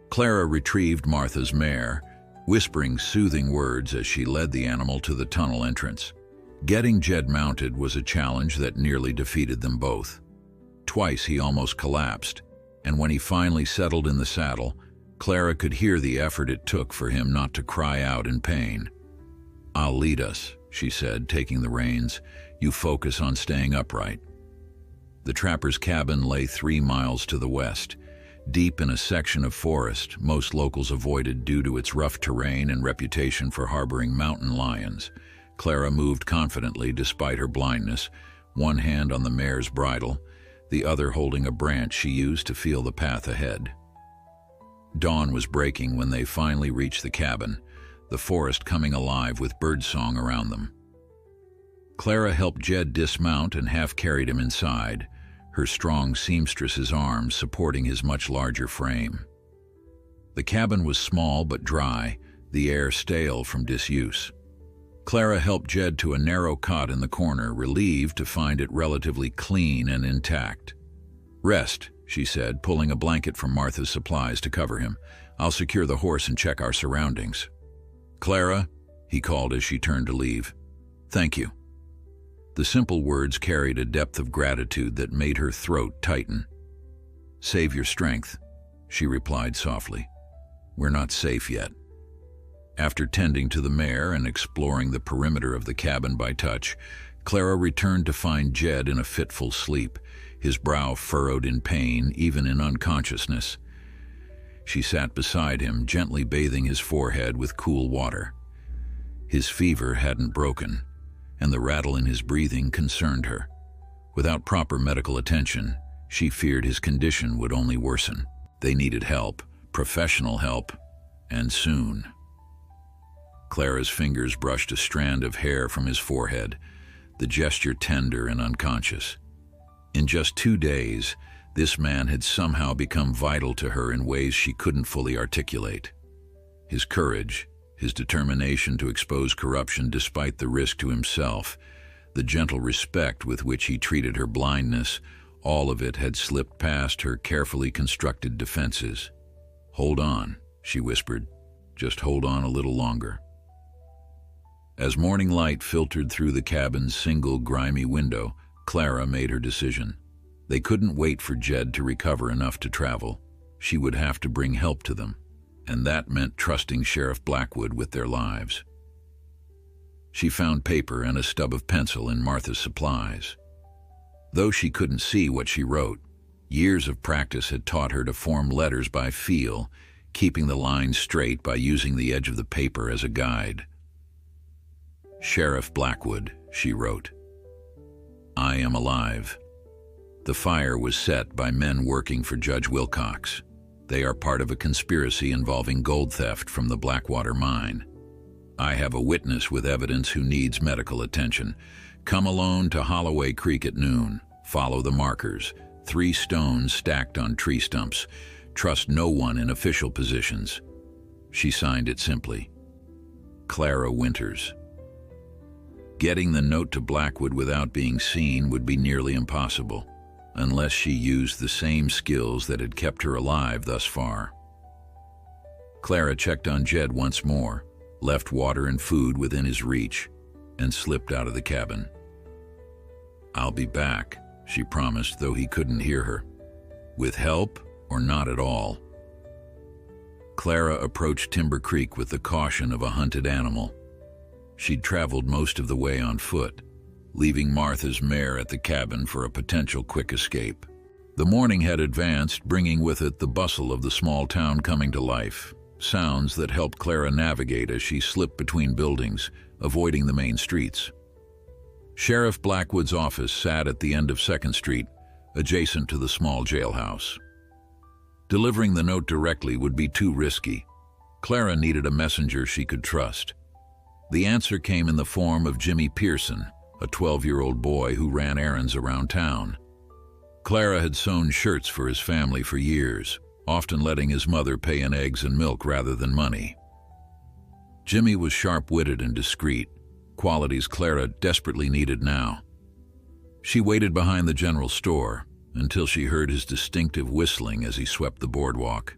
S1: Clara retrieved Martha's mare, whispering soothing words as she led the animal to the tunnel entrance. Getting Jed mounted was a challenge that nearly defeated them both. Twice he almost collapsed, and when he finally settled in the saddle, Clara could hear the effort it took for him not to cry out in pain. "I'll lead us," she said, taking the reins. "You focus on staying upright." The trapper's cabin lay 3 miles to the west, deep in a section of forest most locals avoided due to its rough terrain and reputation for harboring mountain lions. Clara moved confidently despite her blindness, one hand on the mare's bridle, the other holding a branch she used to feel the path ahead. Dawn was breaking when they finally reached the cabin, the forest coming alive with birdsong around them. Clara helped Jed dismount and half-carried him inside, her strong seamstress's arms supporting his much larger frame. The cabin was small but dry, the air stale from disuse. Clara helped Jed to a narrow cot in the corner, relieved to find it relatively clean and intact. "Rest," she said, pulling a blanket from Martha's supplies to cover him. "I'll secure the horse and check our surroundings." "Clara," he called as she turned to leave. "Thank you." The simple words carried a depth of gratitude that made her throat tighten. "Save your strength," she replied softly. "We're not safe yet." After tending to the mare and exploring the perimeter of the cabin by touch, Clara returned to find Jed in a fitful sleep, his brow furrowed in pain, even in unconsciousness. She sat beside him, gently bathing his forehead with cool water. His fever hadn't broken, and the rattle in his breathing concerned her. Without proper medical attention, she feared his condition would only worsen. They needed help, professional help, and soon. Clara's fingers brushed a strand of hair from his forehead, the gesture tender and unconscious. In just 2 days, this man had somehow become vital to her in ways she couldn't fully articulate. His courage, his determination to expose corruption despite the risk to himself, the gentle respect with which he treated her blindness, all of it had slipped past her carefully constructed defenses. "Hold on," she whispered. "Just hold on a little longer." As morning light filtered through the cabin's single grimy window, Clara made her decision. They couldn't wait for Jed to recover enough to travel. She would have to bring help to them, and that meant trusting Sheriff Blackwood with their lives. She found paper and a stub of pencil in Martha's supplies. Though she couldn't see what she wrote, years of practice had taught her to form letters by feel, keeping the lines straight by using the edge of the paper as a guide. "Sheriff Blackwood," she wrote. "I am alive. The fire was set by men working for Judge Wilcox. They are part of a conspiracy involving gold theft from the Blackwater mine. I have a witness with evidence who needs medical attention. Come alone to Holloway Creek at noon. Follow the markers, 3 stones stacked on tree stumps. Trust no one in official positions." She signed it simply. Clara Winters. Getting the note to Blackwood without being seen would be nearly impossible, unless she used the same skills that had kept her alive thus far. Clara checked on Jed once more, left water and food within his reach, and slipped out of the cabin. "I'll be back," she promised, though he couldn't hear her. With help or not at all. Clara approached Timber Creek with the caution of a hunted animal. She'd traveled most of the way on foot, leaving Martha's mare at the cabin for a potential quick escape. The morning had advanced, bringing with it the bustle of the small town coming to life, sounds that helped Clara navigate as she slipped between buildings, avoiding the main streets. Sheriff Blackwood's office sat at the end of 2nd Street, adjacent to the small jailhouse. Delivering the note directly would be too risky. Clara needed a messenger she could trust. The answer came in the form of Jimmy Pearson, a 12-year-old boy who ran errands around town. Clara had sewn shirts for his family for years, often letting his mother pay in eggs and milk rather than money. Jimmy was sharp-witted and discreet, qualities Clara desperately needed now. She waited behind the general store, until she heard his distinctive whistling as he swept the boardwalk.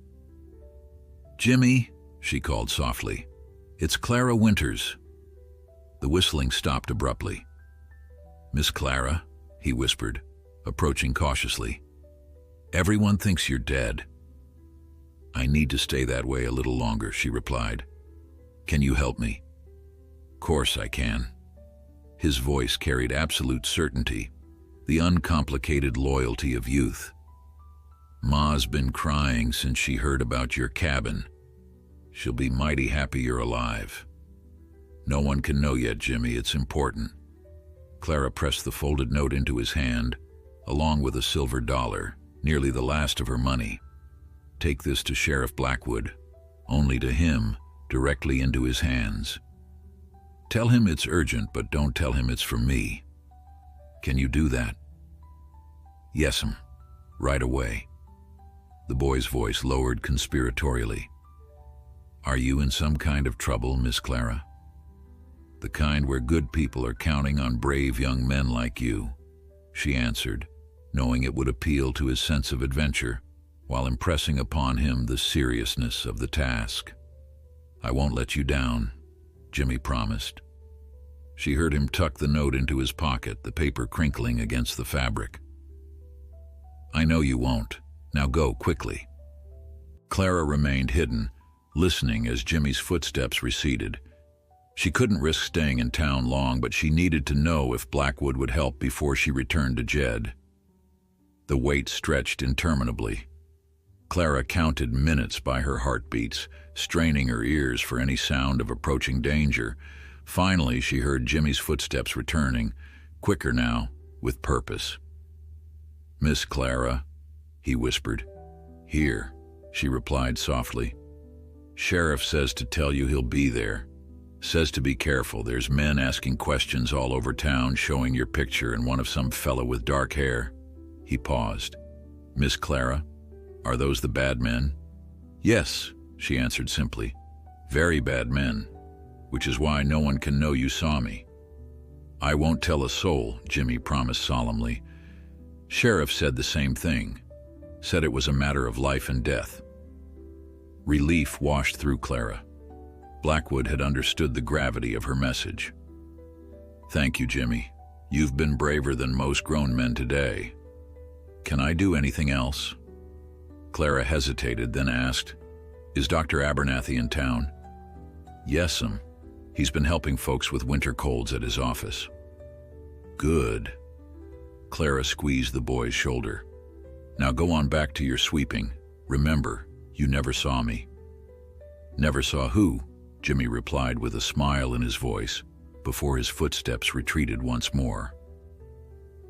S1: "Jimmy," she called softly. "It's Clara Winters." The whistling stopped abruptly. "Miss Clara," he whispered, approaching cautiously. "Everyone thinks you're dead." "I need to stay that way a little longer," she replied. "Can you help me?" "Course I can." His voice carried absolute certainty, the uncomplicated loyalty of youth. "Ma's been crying since she heard about your cabin. She'll be mighty happy you're alive. No one can know yet, Jimmy, it's important." Clara pressed the folded note into his hand, along with a silver dollar, nearly the last of her money. "Take this to Sheriff Blackwood, only to him, directly into his hands. Tell him it's urgent, but don't tell him it's from me. Can you do that?" "Yes'm, right away." The boy's voice lowered conspiratorially. "Are you in some kind of trouble, Miss Clara?" "The kind where good people are counting on brave young men like you," she answered, knowing it would appeal to his sense of adventure, while impressing upon him the seriousness of the task. "I won't let you down," Jimmy promised. She heard him tuck the note into his pocket, the paper crinkling against the fabric. "I know you won't. Now go, quickly." Clara remained hidden, listening as Jimmy's footsteps receded. She couldn't risk staying in town long, but she needed to know if Blackwood would help before she returned to Jed. The wait stretched interminably. Clara counted minutes by her heartbeats, straining her ears for any sound of approaching danger. Finally, she heard Jimmy's footsteps returning, quicker now, with purpose. "Miss Clara," he whispered. "Here," she replied softly. "Sheriff says to tell you he'll be there. Says to be careful, there's men asking questions all over town showing your picture and one of some fellow with dark hair." He paused. "Miss Clara, are those the bad men?" "Yes," she answered simply. "Very bad men, which is why no one can know you saw me." "I won't tell a soul," Jimmy promised solemnly. "Sheriff said the same thing. Said it was a matter of life and death." Relief washed through Clara. Blackwood had understood the gravity of her message. "Thank you, Jimmy. You've been braver than most grown men today. Can I do anything else?" Clara hesitated, then asked, "Is Dr. Abernathy in town?" "Yes'm. He's been helping folks with winter colds at his office." "Good." Clara squeezed the boy's shoulder. "Now go on back to your sweeping. Remember, you never saw me." "Never saw who?" Jimmy replied with a smile in his voice, before his footsteps retreated once more.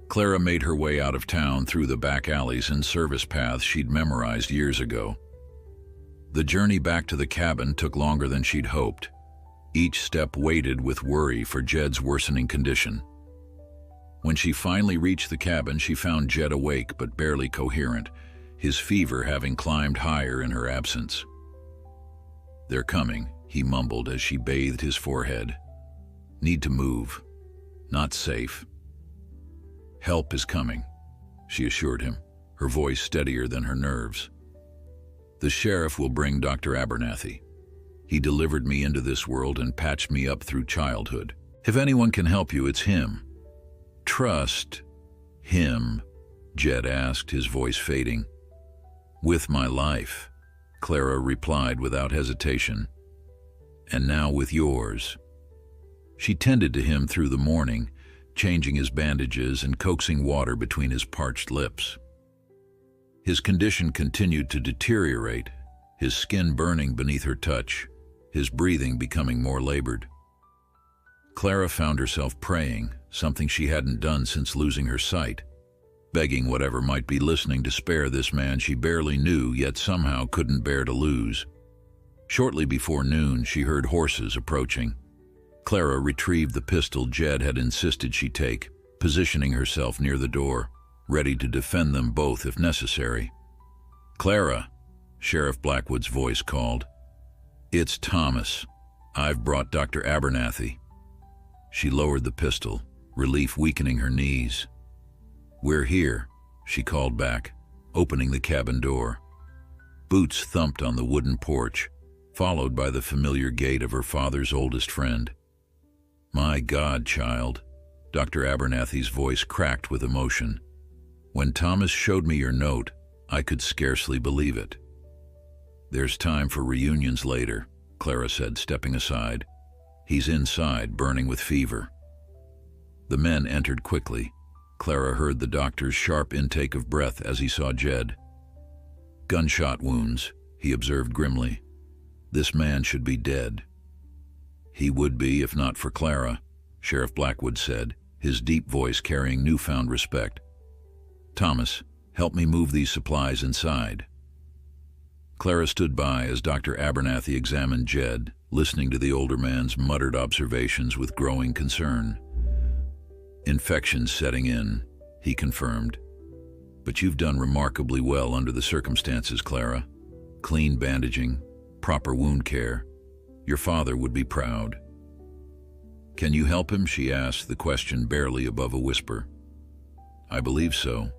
S1: Clara made her way out of town through the back alleys and service paths she'd memorized years ago. The journey back to the cabin took longer than she'd hoped. Each step weighted with worry for Jed's worsening condition. When she finally reached the cabin, she found Jed awake but barely coherent, his fever having climbed higher in her absence. "They're coming," he mumbled as she bathed his forehead. "Need to move. Not safe." "Help is coming," she assured him, her voice steadier than her nerves. "The sheriff will bring Dr. Abernathy. He delivered me into this world and patched me up through childhood. If anyone can help you, it's him." "Trust him?" Jed asked, his voice fading. "With my life," Clara replied without hesitation. "And now with yours." She tended to him through the morning, changing his bandages and coaxing water between his parched lips. His condition continued to deteriorate, his skin burning beneath her touch, his breathing becoming more labored. Clara found herself praying, something she hadn't done since losing her sight, begging whatever might be listening to spare this man she barely knew yet somehow couldn't bear to lose. Shortly before noon, she heard horses approaching. Clara retrieved the pistol Jed had insisted she take, positioning herself near the door, ready to defend them both if necessary. "Clara," Sheriff Blackwood's voice called. "It's Thomas. I've brought Dr. Abernathy." She lowered the pistol, relief weakening her knees. "We're here," she called back, opening the cabin door. Boots thumped on the wooden porch, followed by the familiar gait of her father's oldest friend. "My God, child," Dr. Abernathy's voice cracked with emotion. "When Thomas showed me your note, I could scarcely believe it." "There's time for reunions later," Clara said, stepping aside. "He's inside, burning with fever." The men entered quickly. Clara heard the doctor's sharp intake of breath as he saw Jed. "Gunshot wounds," he observed grimly. "This man should be dead." "He would be if not for Clara," Sheriff Blackwood said, his deep voice carrying newfound respect. "Thomas, help me move these supplies inside." Clara stood by as Dr. Abernathy examined Jed, listening to the older man's muttered observations with growing concern. "Infection's setting in," he confirmed. "But you've done remarkably well under the circumstances, Clara. Clean bandaging, proper wound care. Your father would be proud." "Can you help him?" she asked, the question barely above a whisper. "I believe so,"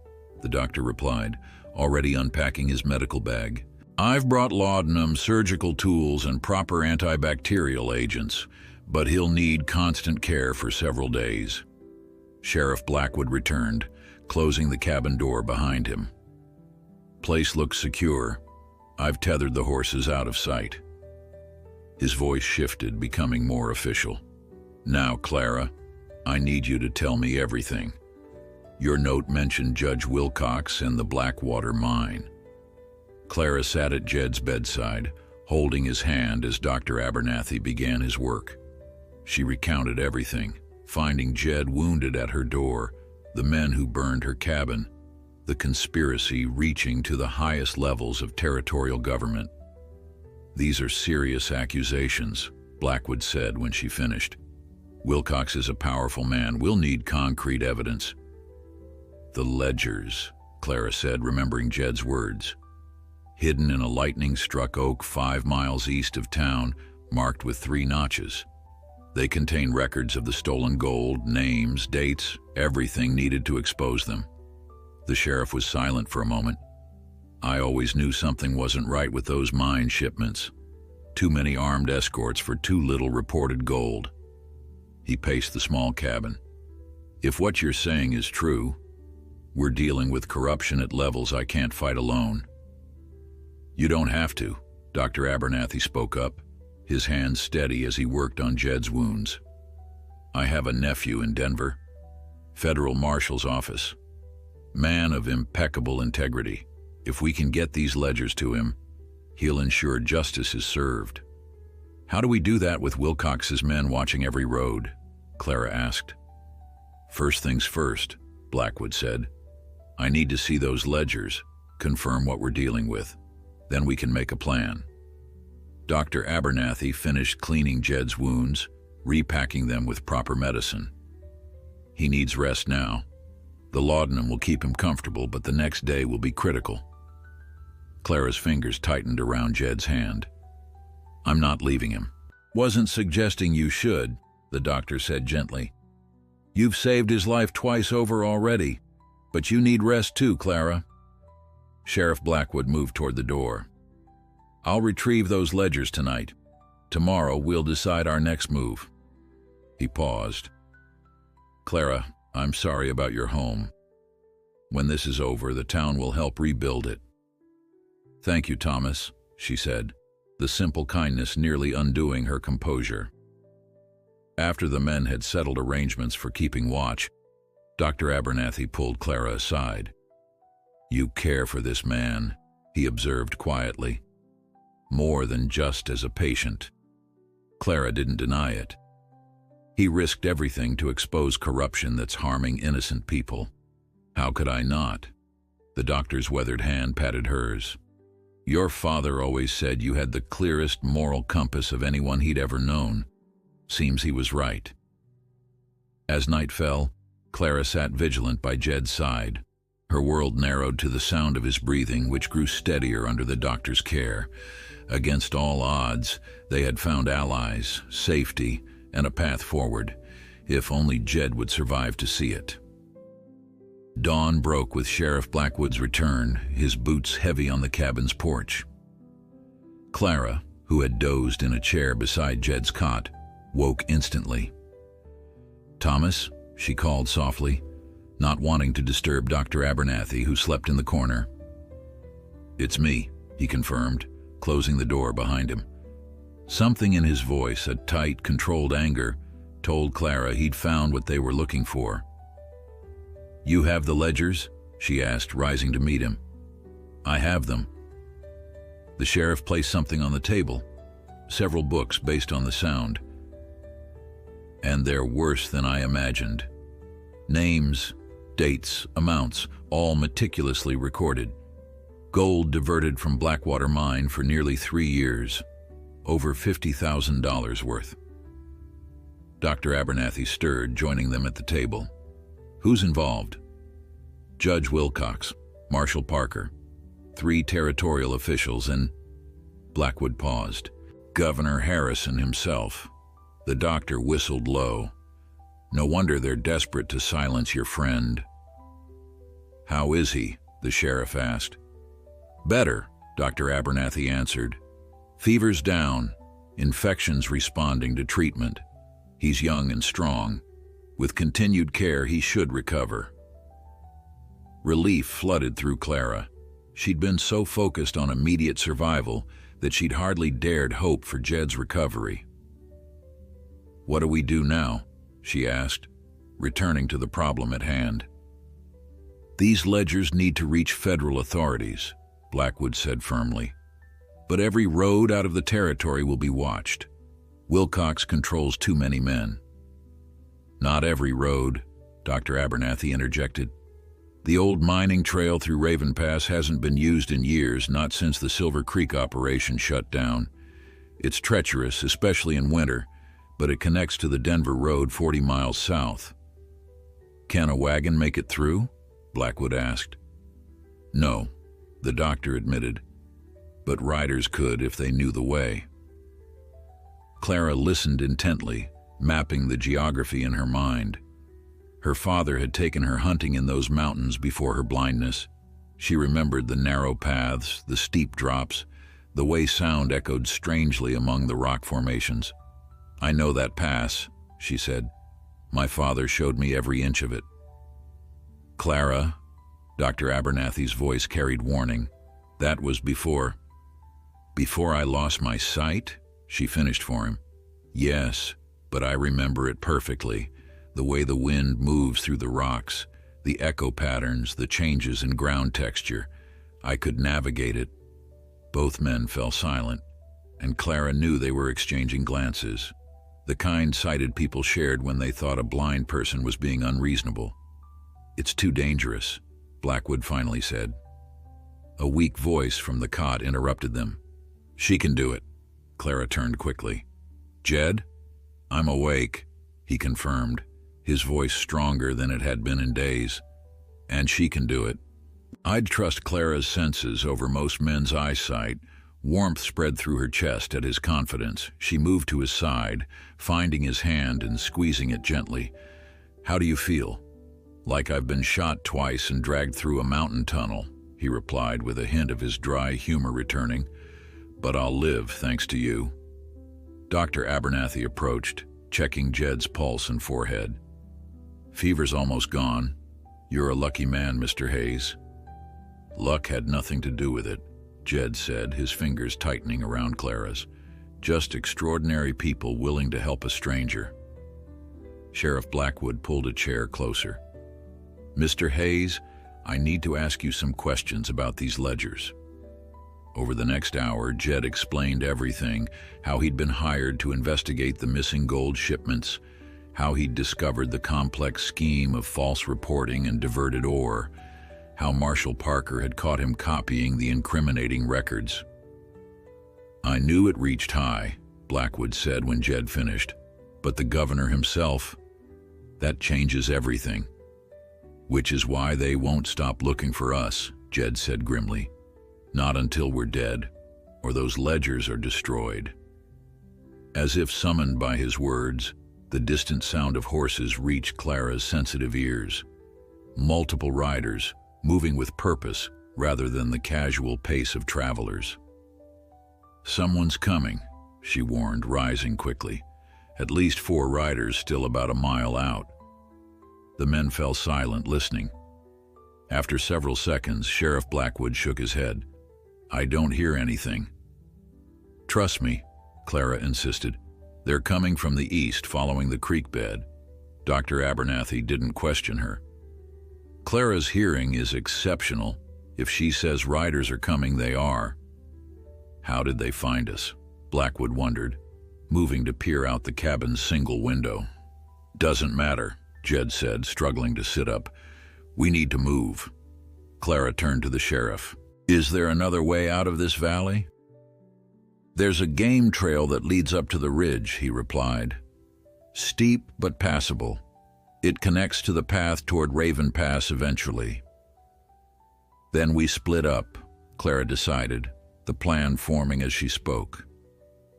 S1: the doctor replied, already unpacking his medical bag. "I've brought laudanum, surgical tools, and proper antibacterial agents, but he'll need constant care for several days." Sheriff Blackwood returned, closing the cabin door behind him. "Place looks secure. I've tethered the horses out of sight." His voice shifted, becoming more official. "Now, Clara, I need you to tell me everything. Your note mentioned Judge Wilcox and the Blackwater mine." Clara sat at Jed's bedside, holding his hand as Dr. Abernathy began his work. She recounted everything, finding Jed wounded at her door, the men who burned her cabin, the conspiracy reaching to the highest levels of territorial government. "These are serious accusations," Blackwood said when she finished. "Wilcox is a powerful man. We'll need concrete evidence." "The ledgers," Clara said, remembering Jed's words. "Hidden in a lightning-struck oak 5 miles east of town, marked with 3 notches. They contain records of the stolen gold, names, dates, everything needed to expose them." The sheriff was silent for a moment. "I always knew something wasn't right with those mine shipments. Too many armed escorts for too little reported gold." He paced the small cabin. "If what you're saying is true, we're dealing with corruption at levels I can't fight alone." "You don't have to," Dr. Abernathy spoke up, his hands steady as he worked on Jed's wounds. "I have a nephew in Denver, federal marshal's office. Man of impeccable integrity. If we can get these ledgers to him, he'll ensure justice is served." "How do we do that with Wilcox's men watching every road?" Clara asked. "First things first," Blackwood said. "I need to see those ledgers, confirm what we're dealing with. Then we can make a plan." Dr. Abernathy finished cleaning Jed's wounds, repacking them with proper medicine. "He needs rest now. The laudanum will keep him comfortable, but the next day will be critical." Clara's fingers tightened around Jed's hand. "I'm not leaving him." "Wasn't suggesting you should," the doctor said gently. "You've saved his life twice over already, but you need rest too, Clara." Sheriff Blackwood moved toward the door. "I'll retrieve those ledgers tonight. Tomorrow we'll decide our next move." He paused. "Clara, I'm sorry about your home. When this is over, the town will help rebuild it." "Thank you, Thomas," she said, the simple kindness nearly undoing her composure. After the men had settled arrangements for keeping watch, Dr. Abernathy pulled Clara aside. "You care for this man," he observed quietly. "More than just as a patient." Clara didn't deny it. "He risked everything to expose corruption that's harming innocent people." "How could I not?" The doctor's weathered hand patted hers. "Your father always said you had the clearest moral compass of anyone he'd ever known. Seems he was right." As night fell, Clara sat vigilant by Jed's side. Her world narrowed to the sound of his breathing, which grew steadier under the doctor's care. Against all odds, they had found allies, safety, and a path forward, if only Jed would survive to see it. Dawn broke with Sheriff Blackwood's return, his boots heavy on the cabin's porch. Clara, who had dozed in a chair beside Jed's cot, woke instantly. "Thomas," she called softly, not wanting to disturb Dr. Abernathy, who slept in the corner. "It's me," he confirmed, closing the door behind him. Something in his voice, a tight, controlled anger, told Clara he'd found what they were looking for. "You have the ledgers?" she asked, rising to meet him. "I have them." The sheriff placed something on the table, several books based on the sound. "And they're worse than I imagined. Names, dates, amounts, all meticulously recorded. Gold diverted from Blackwater Mine for nearly 3 years. Over $50,000 worth." Dr. Abernathy stirred, joining them at the table. "Who's involved?" "Judge Wilcox, Marshal Parker, 3 territorial officials, and—" Blackwood paused. "Governor Harrison himself." The doctor whistled low. "No wonder they're desperate to silence your friend." "How is he?" the sheriff asked. "Better," Dr. Abernathy answered. "Fever's down, infections responding to treatment. He's young and strong. With continued care, he should recover." Relief flooded through Clara. She'd been so focused on immediate survival that she'd hardly dared hope for Jed's recovery. "What do we do now?" she asked, returning to the problem at hand. "These ledgers need to reach federal authorities," Blackwood said firmly. "But every road out of the territory will be watched. Wilcox controls too many men." "Not every road," Dr. Abernathy interjected. "The old mining trail through Raven Pass hasn't been used in years, not since the Silver Creek operation shut down. It's treacherous, especially in winter, but it connects to the Denver Road 40 miles south." "Can a wagon make it through?" Blackwood asked. "No," the doctor admitted, "but riders could if they knew the way." Clara listened intently, mapping the geography in her mind. Her father had taken her hunting in those mountains before her blindness. She remembered the narrow paths, the steep drops, the way sound echoed strangely among the rock formations. "I know that pass," she said. "My father showed me every inch of it." "Clara," Dr. Abernathy's voice carried warning. "That was before I lost my sight?" she finished for him. "Yes, but I remember it perfectly. The way the wind moves through the rocks, the echo patterns, the changes in ground texture. I could navigate it." Both men fell silent, and Clara knew they were exchanging glances, the kind sighted people shared when they thought a blind person was being unreasonable. "It's too dangerous," Blackwood finally said. A weak voice from the cot interrupted them. "She can do it." Clara turned quickly. "Jed?" "I'm awake," he confirmed, his voice stronger than it had been in days. "And she can do it." I'd trust Clara's senses over most men's eyesight. Warmth spread through her chest at his confidence. She moved to his side, finding his hand and squeezing it gently. "How do you feel?" "Like I've been shot twice and dragged through a mountain tunnel," he replied with a hint of his dry humor returning. "But I'll live, thanks to you." Dr. Abernathy approached, checking Jed's pulse and forehead. "Fever's almost gone. You're a lucky man, Mr. Hayes." "Luck had nothing to do with it," Jed said, his fingers tightening around Clara's. "Just extraordinary people willing to help a stranger." Sheriff Blackwood pulled a chair closer. "Mr. Hayes, I need to ask you some questions about these ledgers." Over the next hour, Jed explained everything: how he'd been hired to investigate the missing gold shipments, how he'd discovered the complex scheme of false reporting and diverted ore, how Marshal Parker had caught him copying the incriminating records. "I knew it reached high," Blackwood said when Jed finished, "but the governor himself, that changes everything." "Which is why they won't stop looking for us," Jed said grimly. "Not until we're dead, or those ledgers are destroyed." As if summoned by his words, the distant sound of horses reached Clara's sensitive ears. multiple riders, moving with purpose rather than the casual pace of travelers. "Someone's coming," she warned, rising quickly. "At least 4 riders still about a mile out." The men fell silent, listening. After several seconds, Sheriff Blackwood shook his head. "I don't hear anything." "Trust me," Clara insisted. "They're coming from the east, following the creek bed." Dr. Abernathy didn't question her. "Clara's hearing is exceptional. If she says riders are coming, they are." "How did they find us?" Blackwood wondered, moving to peer out the cabin's single window. "Doesn't matter," Jed said, struggling to sit up. "We need to move." Clara turned to the sheriff. "Is there another way out of this valley?" "There's a game trail that leads up to the ridge," he replied. "Steep but passable. It connects to the path toward Raven Pass eventually." "Then we split up," Clara decided, the plan forming as she spoke.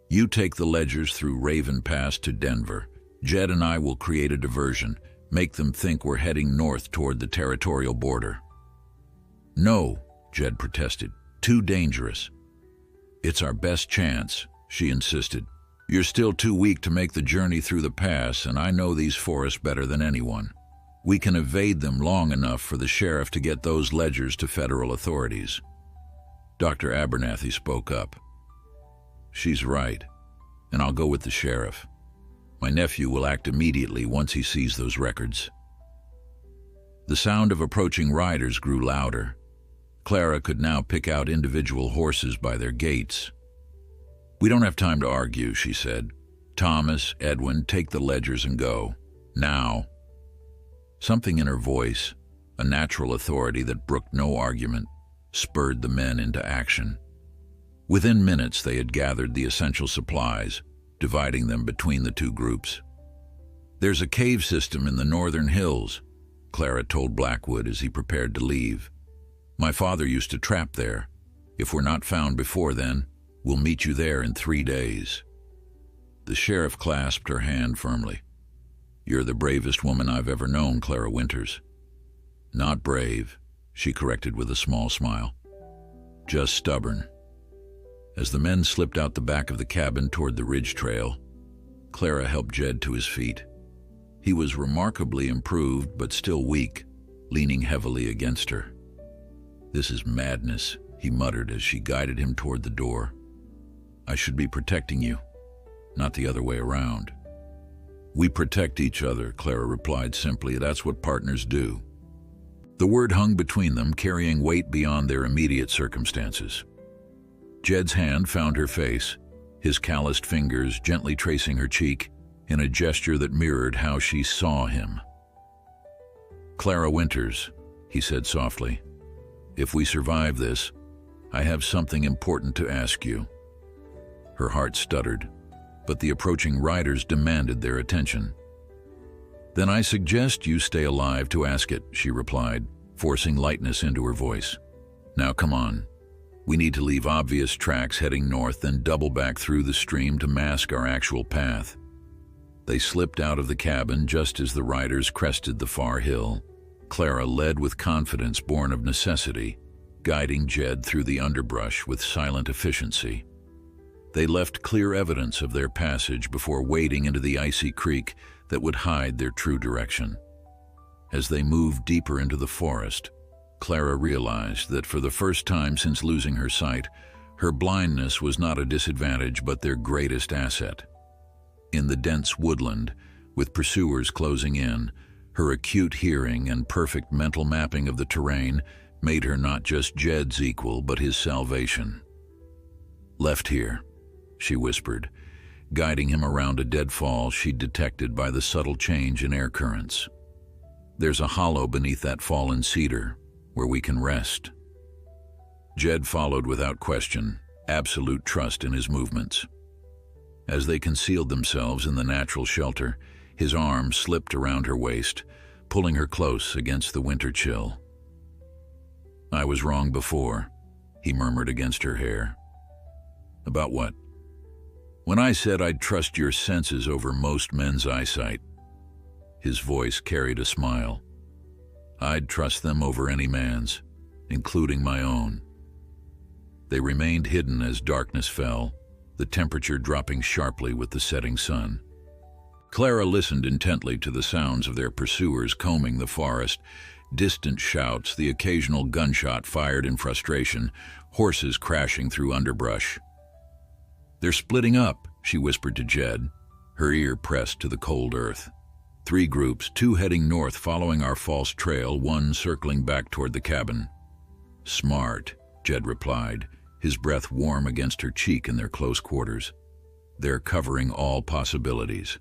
S1: "You take the ledgers through Raven Pass to Denver. Jed and I will create a diversion, make them think we're heading north toward the territorial border." "No," Jed protested. "Too dangerous." "It's our best chance," she insisted. "You're still too weak to make the journey through the pass, and I know these forests better than anyone. We can evade them long enough for the sheriff to get those ledgers to federal authorities." Dr. Abernathy spoke up. "She's right, and I'll go with the sheriff. My nephew will act immediately once he sees those records." The sound of approaching riders grew louder. Clara could now pick out individual horses by their gaits. "We don't have time to argue," she said. "Thomas, Edwin, take the ledgers and go. Now." Something in her voice, a natural authority that brooked no argument, spurred the men into action. Within minutes they had gathered the essential supplies, dividing them between the 2 groups. "There's a cave system in the northern hills," Clara told Blackwood as he prepared to leave. "My father used to trap there. If we're not found before then, we'll meet you there in 3 days." The sheriff clasped her hand firmly. "You're the bravest woman I've ever known, Clara Winters." "Not brave," she corrected with a small smile. "Just stubborn." As the men slipped out the back of the cabin toward the ridge trail, Clara helped Jed to his feet. He was remarkably improved but still weak, leaning heavily against her. "This is madness," he muttered as she guided him toward the door. "I should be protecting you, not the other way around." "We protect each other," Clara replied simply. "That's what partners do." The word hung between them, carrying weight beyond their immediate circumstances. Jed's hand found her face, his calloused fingers gently tracing her cheek in a gesture that mirrored how she saw him. "Clara Winters," he said softly, "if we survive this, I have something important to ask you." Her heart stuttered, but the approaching riders demanded their attention. "Then I suggest you stay alive to ask it," she replied, forcing lightness into her voice. "Now come on. We need to leave obvious tracks heading north, then double back through the stream to mask our actual path." They slipped out of the cabin just as the riders crested the far hill. Clara led with confidence born of necessity, guiding Jed through the underbrush with silent efficiency. They left clear evidence of their passage before wading into the icy creek that would hide their true direction. As they moved deeper into the forest, Clara realized that for the first time since losing her sight, her blindness was not a disadvantage but their greatest asset. In the dense woodland, with pursuers closing in, her acute hearing and perfect mental mapping of the terrain made her not just Jed's equal but his salvation. "Left here," she whispered, guiding him around a deadfall she'd detected by the subtle change in air currents. "There's a hollow beneath that fallen cedar where we can rest." Jed followed without question, absolute trust in his movements. As they concealed themselves in the natural shelter, his arm slipped around her waist, pulling her close against the winter chill. "I was wrong before," he murmured against her hair. "About what?" "When I said I'd trust your senses over most men's eyesight." His voice carried a smile. I'd trust them over any man's, including my own. They remained hidden as darkness fell, the temperature dropping sharply with the setting sun. Clara listened intently to the sounds of their pursuers combing the forest, distant shouts, the occasional gunshot fired in frustration, horses crashing through underbrush. "They're splitting up," she whispered to Jed, her ear pressed to the cold earth. 3 groups, 2 heading north following our false trail, 1 circling back toward the cabin. "Smart," Jed replied, his breath warm against her cheek in their close quarters. "They're covering all possibilities."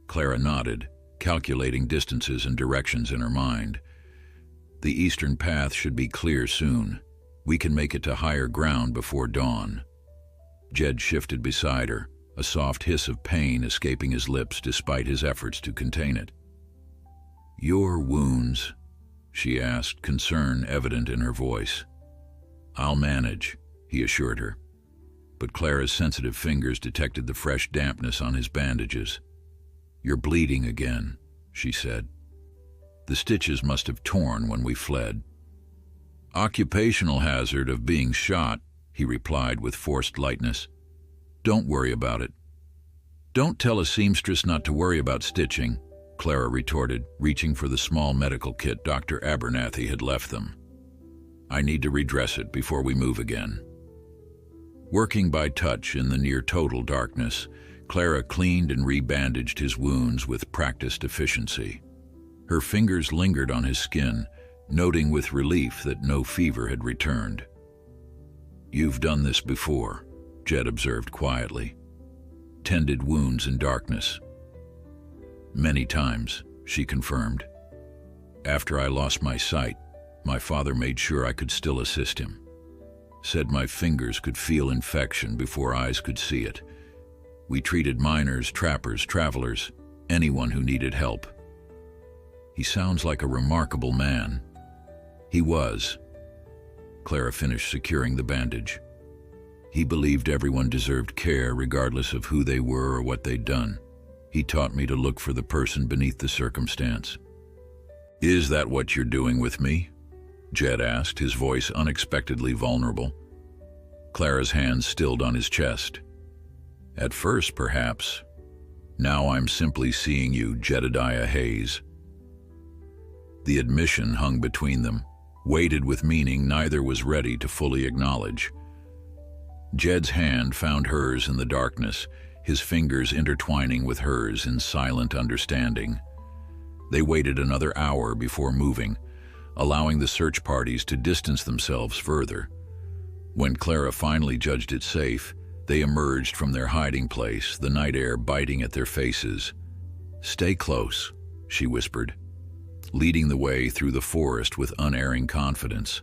S1: Clara nodded, calculating distances and directions in her mind. "The eastern path should be clear soon. We can make it to higher ground before dawn." Jed shifted beside her, a soft hiss of pain escaping his lips despite his efforts to contain it. "Your wounds?" she asked, concern evident in her voice. "I'll manage," he assured her. But Clara's sensitive fingers detected the fresh dampness on his bandages. "You're bleeding again," she said. "The stitches must have torn when we fled." "Occupational hazard of being shot," he replied with forced lightness. "Don't worry about it." "Don't tell a seamstress not to worry about stitching," Clara retorted, reaching for the small medical kit Dr. Abernathy had left them. "I need to redress it before we move again." Working by touch in the near-total darkness, Clara cleaned and rebandaged his wounds with practiced efficiency. Her fingers lingered on his skin, noting with relief that no fever had returned. "You've done this before," Jed observed quietly. "Tended wounds in darkness." "Many times," she confirmed. "After I lost my sight, my father made sure I could still assist him. Said my fingers could feel infection before eyes could see it. We treated miners, trappers, travelers, anyone who needed help." "He sounds like a remarkable man." "He was." Clara finished securing the bandage. "He believed everyone deserved care regardless of who they were or what they'd done. He taught me to look for the person beneath the circumstance." "Is that what you're doing with me?" Jed asked, his voice unexpectedly vulnerable. Clara's hands stilled on his chest. "At first, perhaps. Now I'm simply seeing you, Jedediah Hayes." The admission hung between them, weighted with meaning neither was ready to fully acknowledge. Jed's hand found hers in the darkness, his fingers intertwining with hers in silent understanding. They waited another hour before moving, allowing the search parties to distance themselves further. When Clara finally judged it safe, they emerged from their hiding place, the night air biting at their faces. "Stay close," she whispered, leading the way through the forest with unerring confidence.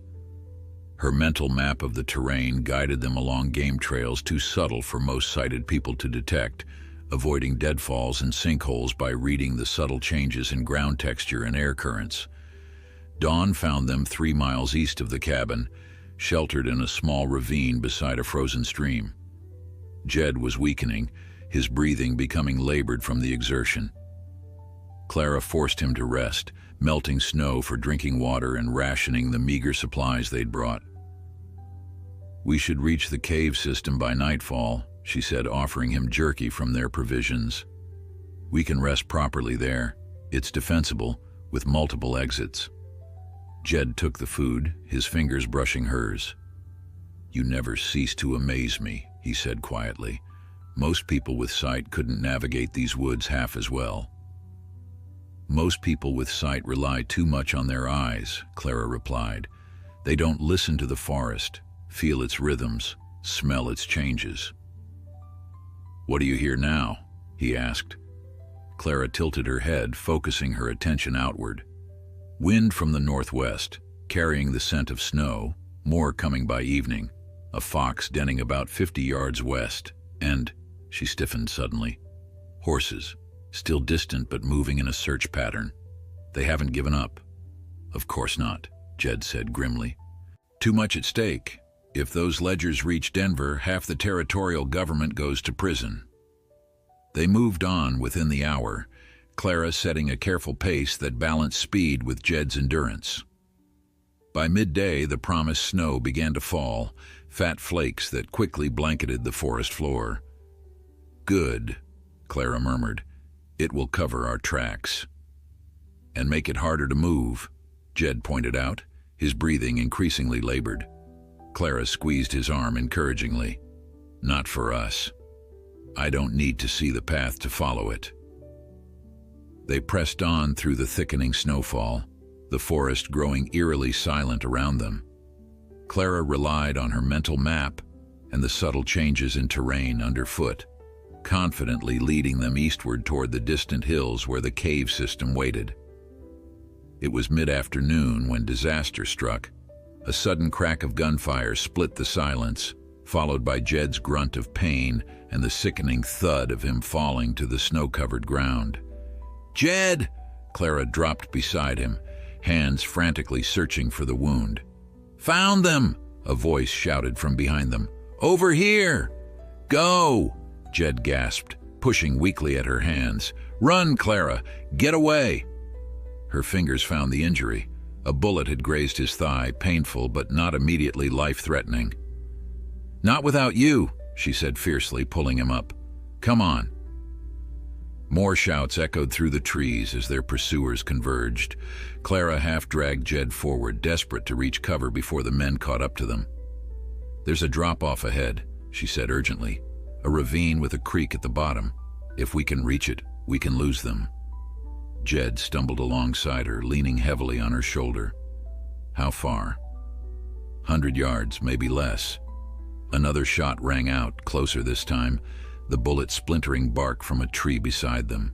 S1: Her mental map of the terrain guided them along game trails too subtle for most sighted people to detect, avoiding deadfalls and sinkholes by reading the subtle changes in ground texture and air currents. Dawn found them 3 miles east of the cabin, sheltered in a small ravine beside a frozen stream. Jed was weakening, his breathing becoming labored from the exertion. Clara forced him to rest, melting snow for drinking water and rationing the meager supplies they'd brought. "We should reach the cave system by nightfall," she said, offering him jerky from their provisions. "We can rest properly there. It's defensible, with multiple exits." Jed took the food, his fingers brushing hers. "You never cease to amaze me," he said quietly. "Most people with sight couldn't navigate these woods half as well." "Most people with sight rely too much on their eyes," Clara replied. "They don't listen to the forest, feel its rhythms, smell its changes." "What do you hear now?" he asked. Clara tilted her head, focusing her attention outward. Wind from the northwest, carrying the scent of snow, more coming by evening, a fox denning about 50 yards west, and, she stiffened suddenly, horses, still distant but moving in a search pattern. They haven't given up. "Of course not," Jed said grimly. "Too much at stake. If those ledgers reach Denver, half the territorial government goes to prison." They moved on within the hour, Clara setting a careful pace that balanced speed with Jed's endurance. By midday, the promised snow began to fall, fat flakes that quickly blanketed the forest floor. "Good," Clara murmured. "It will cover our tracks." "And make it harder to move," Jed pointed out, his breathing increasingly labored. Clara squeezed his arm encouragingly. "Not for us. I don't need to see the path to follow it." They pressed on through the thickening snowfall, the forest growing eerily silent around them. Clara relied on her mental map and the subtle changes in terrain underfoot, confidently leading them eastward toward the distant hills where the cave system waited. It was mid-afternoon when disaster struck. A sudden crack of gunfire split the silence, followed by Jed's grunt of pain and the sickening thud of him falling to the snow-covered ground. "Jed!" Clara dropped beside him, hands frantically searching for the wound. "Found them!" a voice shouted from behind them. "Over here!" "Go!" Jed gasped, pushing weakly at her hands. "Run, Clara! Get away!" Her fingers found the injury. A bullet had grazed his thigh, painful but not immediately life-threatening. "Not without you," she said fiercely, pulling him up. "Come on." More shouts echoed through the trees as their pursuers converged. Clara half-dragged Jed forward, desperate to reach cover before the men caught up to them. "There's a drop-off ahead," she said urgently. "A ravine with a creek at the bottom. If we can reach it, we can lose them." Jed stumbled alongside her, leaning heavily on her shoulder. "How far?" "100 yards, maybe less." Another shot rang out, closer this time, the bullet splintering bark from a tree beside them.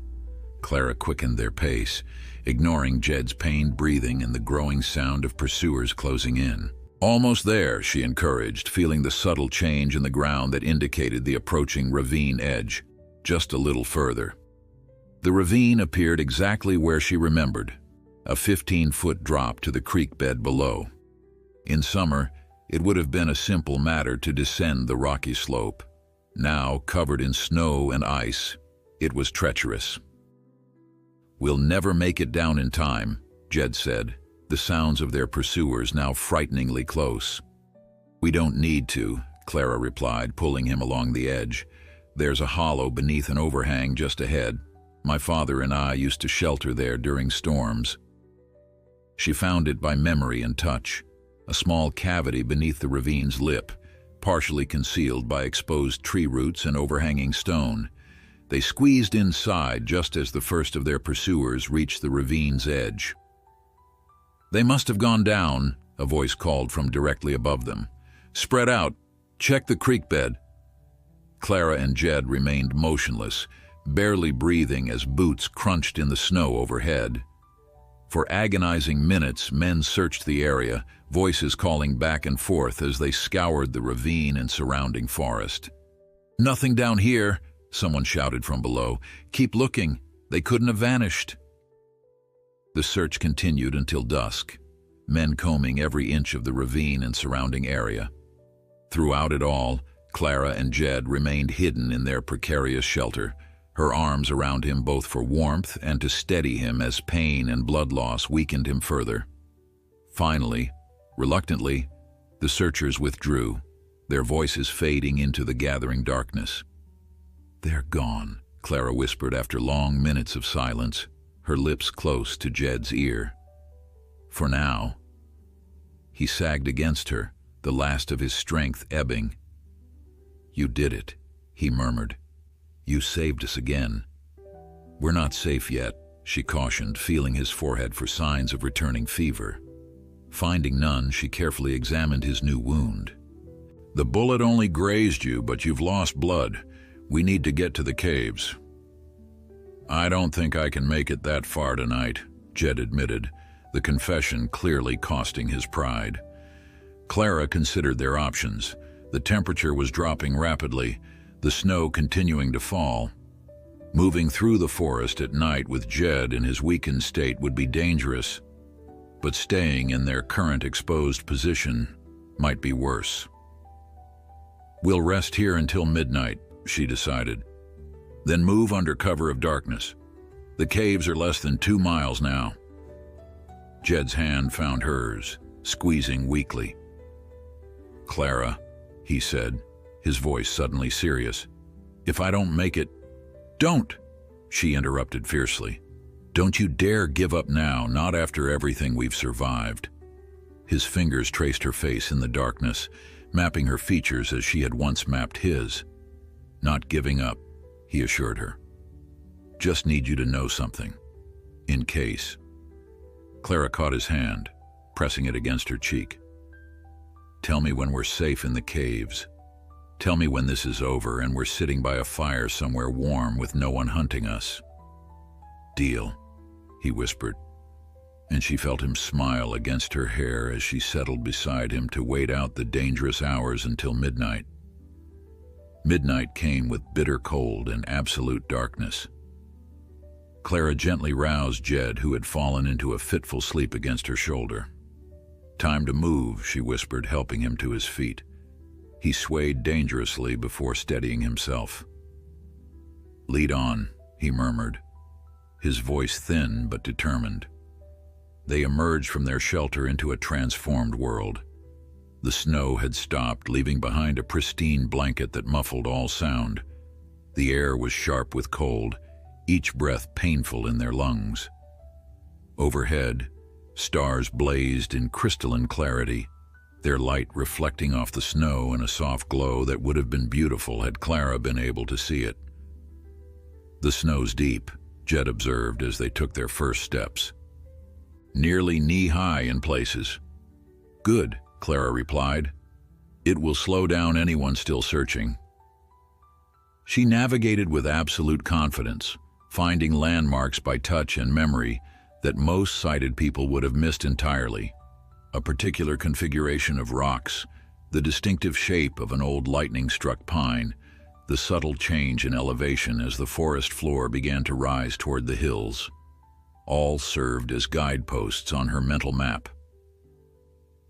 S1: Clara quickened their pace, ignoring Jed's pained breathing and the growing sound of pursuers closing in. "Almost there," she encouraged, feeling the subtle change in the ground that indicated the approaching ravine edge. "Just a little further." The ravine appeared exactly where she remembered, a 15-foot drop to the creek bed below. In summer, it would have been a simple matter to descend the rocky slope. Now, covered in snow and ice, it was treacherous. "We'll never make it down in time," Jed said, the sounds of their pursuers now frighteningly close. "We don't need to," Clara replied, pulling him along the edge. "There's a hollow beneath an overhang just ahead. My father and I used to shelter there during storms." She found it by memory and touch, a small cavity beneath the ravine's lip, partially concealed by exposed tree roots and overhanging stone. They squeezed inside just as the first of their pursuers reached the ravine's edge. "They must have gone down," a voice called from directly above them. "Spread out. Check the creek bed." Clara and Jed remained motionless, barely breathing as boots crunched in the snow overhead. For agonizing minutes, men searched the area, voices calling back and forth as they scoured the ravine and surrounding forest. "Nothing down here," someone shouted from below. "Keep looking. They couldn't have vanished." The search continued until dusk, men combing every inch of the ravine and surrounding area. Throughout it all, Clara and Jed remained hidden in their precarious shelter, her arms around him both for warmth and to steady him as pain and blood loss weakened him further. Finally, reluctantly, the searchers withdrew, their voices fading into the gathering darkness. "They're gone," Clara whispered after long minutes of silence, her lips close to Jed's ear. "For now." He sagged against her, the last of his strength ebbing. "You did it," he murmured. "You saved us again." "We're not safe yet," she cautioned, feeling his forehead for signs of returning fever. Finding none, she carefully examined his new wound. "The bullet only grazed you, but you've lost blood. We need to get to the caves." "I don't think I can make it that far tonight," Jed admitted, the confession clearly costing his pride. Clara considered their options. The temperature was dropping rapidly, the snow continuing to fall. Moving through the forest at night with Jed in his weakened state would be dangerous, but staying in their current exposed position might be worse. "We'll rest here until midnight," she decided, "then move under cover of darkness. The caves are less than 2 miles now. Jed's hand found hers, squeezing weakly. Clara, he said, his voice suddenly serious. If I don't make it— Don't, she interrupted fiercely. Don't you dare give up now, not after everything we've survived. His fingers traced her face in the darkness, mapping her features as she had once mapped his. Not giving up, he assured her. Just need you to know something. In case. Clara caught his hand, pressing it against her cheek. Tell me when we're safe in the caves. Tell me when this is over and we're sitting by a fire somewhere warm with no one hunting us. Deal, he whispered, and she felt him smile against her hair as she settled beside him to wait out the dangerous hours until midnight. Midnight came with bitter cold and absolute darkness. Clara gently roused Jed, who had fallen into a fitful sleep against her shoulder. Time to move, she whispered, helping him to his feet. He swayed dangerously before steadying himself. Lead on, he murmured, his voice thin but determined. They emerged from their shelter into a transformed world. The snow had stopped, leaving behind a pristine blanket that muffled all sound. The air was sharp with cold, each breath painful in their lungs. Overhead, stars blazed in crystalline clarity, their light reflecting off the snow in a soft glow that would have been beautiful had Clara been able to see it. The snow's deep, Jed observed as they took their first steps. Nearly knee-high in places. Good, Clara replied. It will slow down anyone still searching. She navigated with absolute confidence, finding landmarks by touch and memory that most sighted people would have missed entirely. A particular configuration of rocks, the distinctive shape of an old lightning-struck pine, the subtle change in elevation as the forest floor began to rise toward the hills. All served as guideposts on her mental map.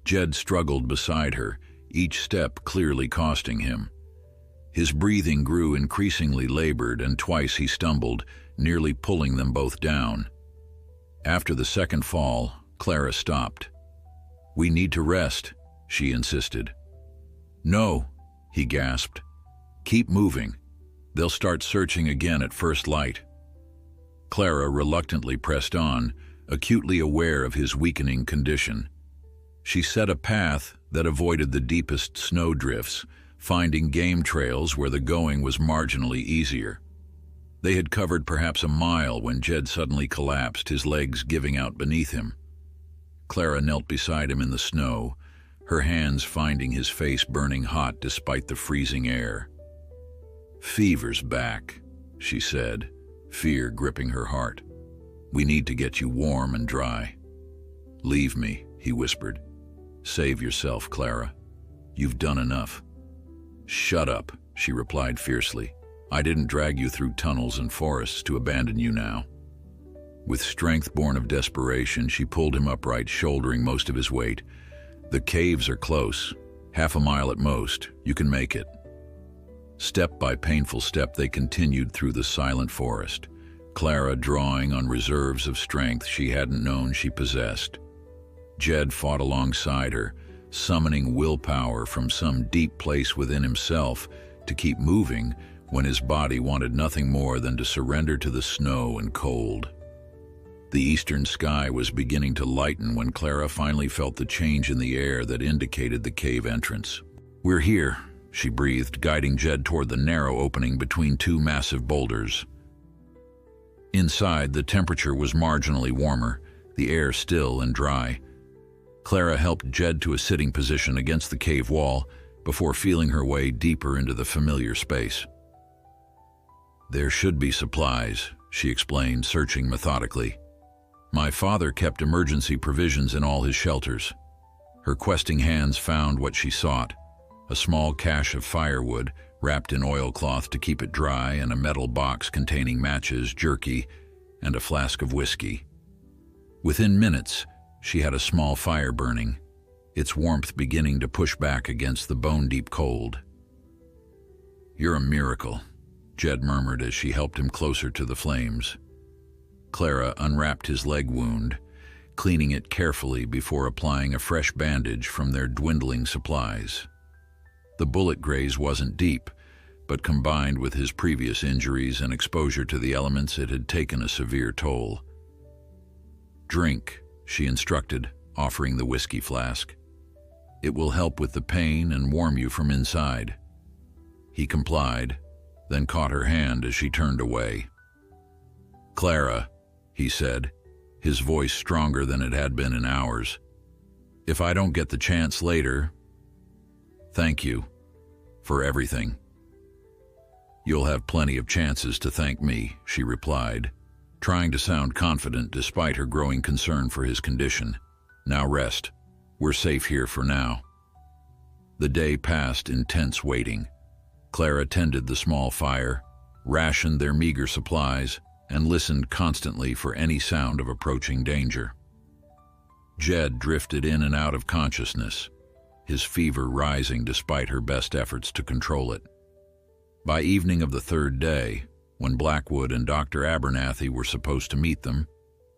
S1: Jed struggled beside her, each step clearly costing him. His breathing grew increasingly labored, and twice he stumbled, nearly pulling them both down. After the second fall, Clara stopped. We need to rest, she insisted. No, he gasped. Keep moving. They'll start searching again at first light. Clara reluctantly pressed on, acutely aware of his weakening condition. She set a path that avoided the deepest snowdrifts, finding game trails where the going was marginally easier. They had covered perhaps a mile when Jed suddenly collapsed, his legs giving out beneath him. Clara knelt beside him in the snow, her hands finding his face burning hot despite the freezing air. Fever's back, she said, fear gripping her heart. We need to get you warm and dry. Leave me, he whispered. Save yourself, Clara. You've done enough. Shut up, she replied fiercely. I didn't drag you through tunnels and forests to abandon you now. With strength born of desperation, she pulled him upright, shouldering most of his weight. The caves are close, half a mile at most. You can make it. Step by painful step, they continued through the silent forest, Clara drawing on reserves of strength she hadn't known she possessed. Jed fought alongside her, summoning willpower from some deep place within himself to keep moving when his body wanted nothing more than to surrender to the snow and cold. The eastern sky was beginning to lighten when Clara finally felt the change in the air that indicated the cave entrance. We're here, she breathed, guiding Jed toward the narrow opening between two massive boulders. Inside, the temperature was marginally warmer, the air still and dry. Clara helped Jed to a sitting position against the cave wall before feeling her way deeper into the familiar space. There should be supplies, she explained, searching methodically. My father kept emergency provisions in all his shelters. Her questing hands found what she sought, a small cache of firewood wrapped in oilcloth to keep it dry, and a metal box containing matches, jerky, and a flask of whiskey. Within minutes, she had a small fire burning, its warmth beginning to push back against the bone-deep cold. You're a miracle, Jed murmured as she helped him closer to the flames. Clara unwrapped his leg wound, cleaning it carefully before applying a fresh bandage from their dwindling supplies. The bullet graze wasn't deep, but combined with his previous injuries and exposure to the elements, it had taken a severe toll. "Drink," she instructed, offering the whiskey flask. "It will help with the pain and warm you from inside." He complied, then caught her hand as she turned away. "Clara," he said, his voice stronger than it had been in hours, "if I don't get the chance later, thank you for everything." "You'll have plenty of chances to thank me," she replied, trying to sound confident despite her growing concern for his condition. "Now rest. We're safe here for now." The day passed in tense waiting. Clara tended the small fire, rationed their meager supplies, and listened constantly for any sound of approaching danger. Jed drifted in and out of consciousness, his fever rising despite her best efforts to control it. By evening of the third day, when Blackwood and Dr. Abernathy were supposed to meet them,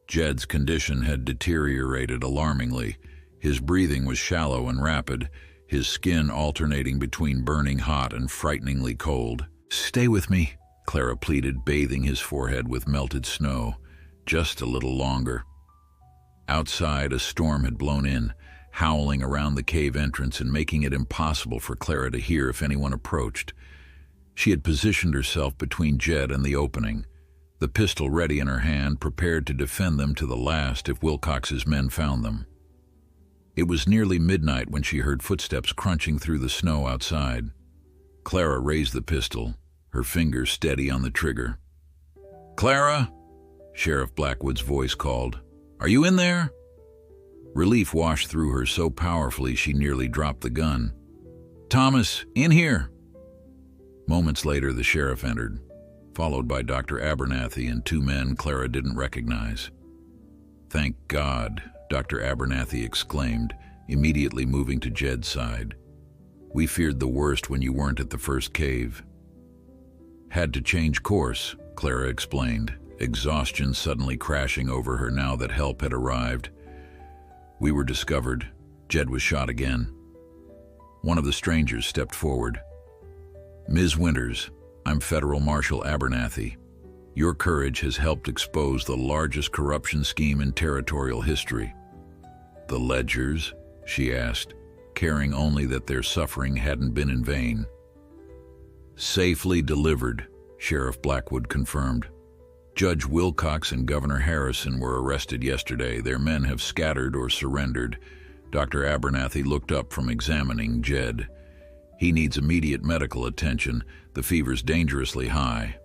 S1: Jed's condition had deteriorated alarmingly. His breathing was shallow and rapid, his skin alternating between burning hot and frighteningly cold. "Stay with me," Clara pleaded, bathing his forehead with melted snow. "Just a little longer." Outside, a storm had blown in, howling around the cave entrance and making it impossible for Clara to hear if anyone approached. She had positioned herself between Jed and the opening, the pistol ready in her hand, prepared to defend them to the last if Wilcox's men found them. It was nearly midnight when she heard footsteps crunching through the snow outside. Clara raised the pistol, her fingers steady on the trigger. "Clara?" Sheriff Blackwood's voice called. "Are you in there?" Relief washed through her so powerfully she nearly dropped the gun. "Thomas, in here!" Moments later, the sheriff entered, followed by Dr. Abernathy and two men Clara didn't recognize. "Thank God," Dr. Abernathy exclaimed, immediately moving to Jed's side. "We feared the worst when you weren't at the first cave." "Had to change course," Clara explained, exhaustion suddenly crashing over her now that help had arrived. "We were discovered. Jed was shot again." One of the strangers stepped forward. "Ms. Winters, I'm Federal Marshal Abernathy. Your courage has helped expose the largest corruption scheme in territorial history." "The ledgers?" she asked, caring only that their suffering hadn't been in vain. "Safely delivered," Sheriff Blackwood confirmed. "Judge Wilcox and Governor Harrison were arrested yesterday. Their men have scattered or surrendered." Dr. Abernathy looked up from examining Jed. "He needs immediate medical attention. The fever's dangerously high."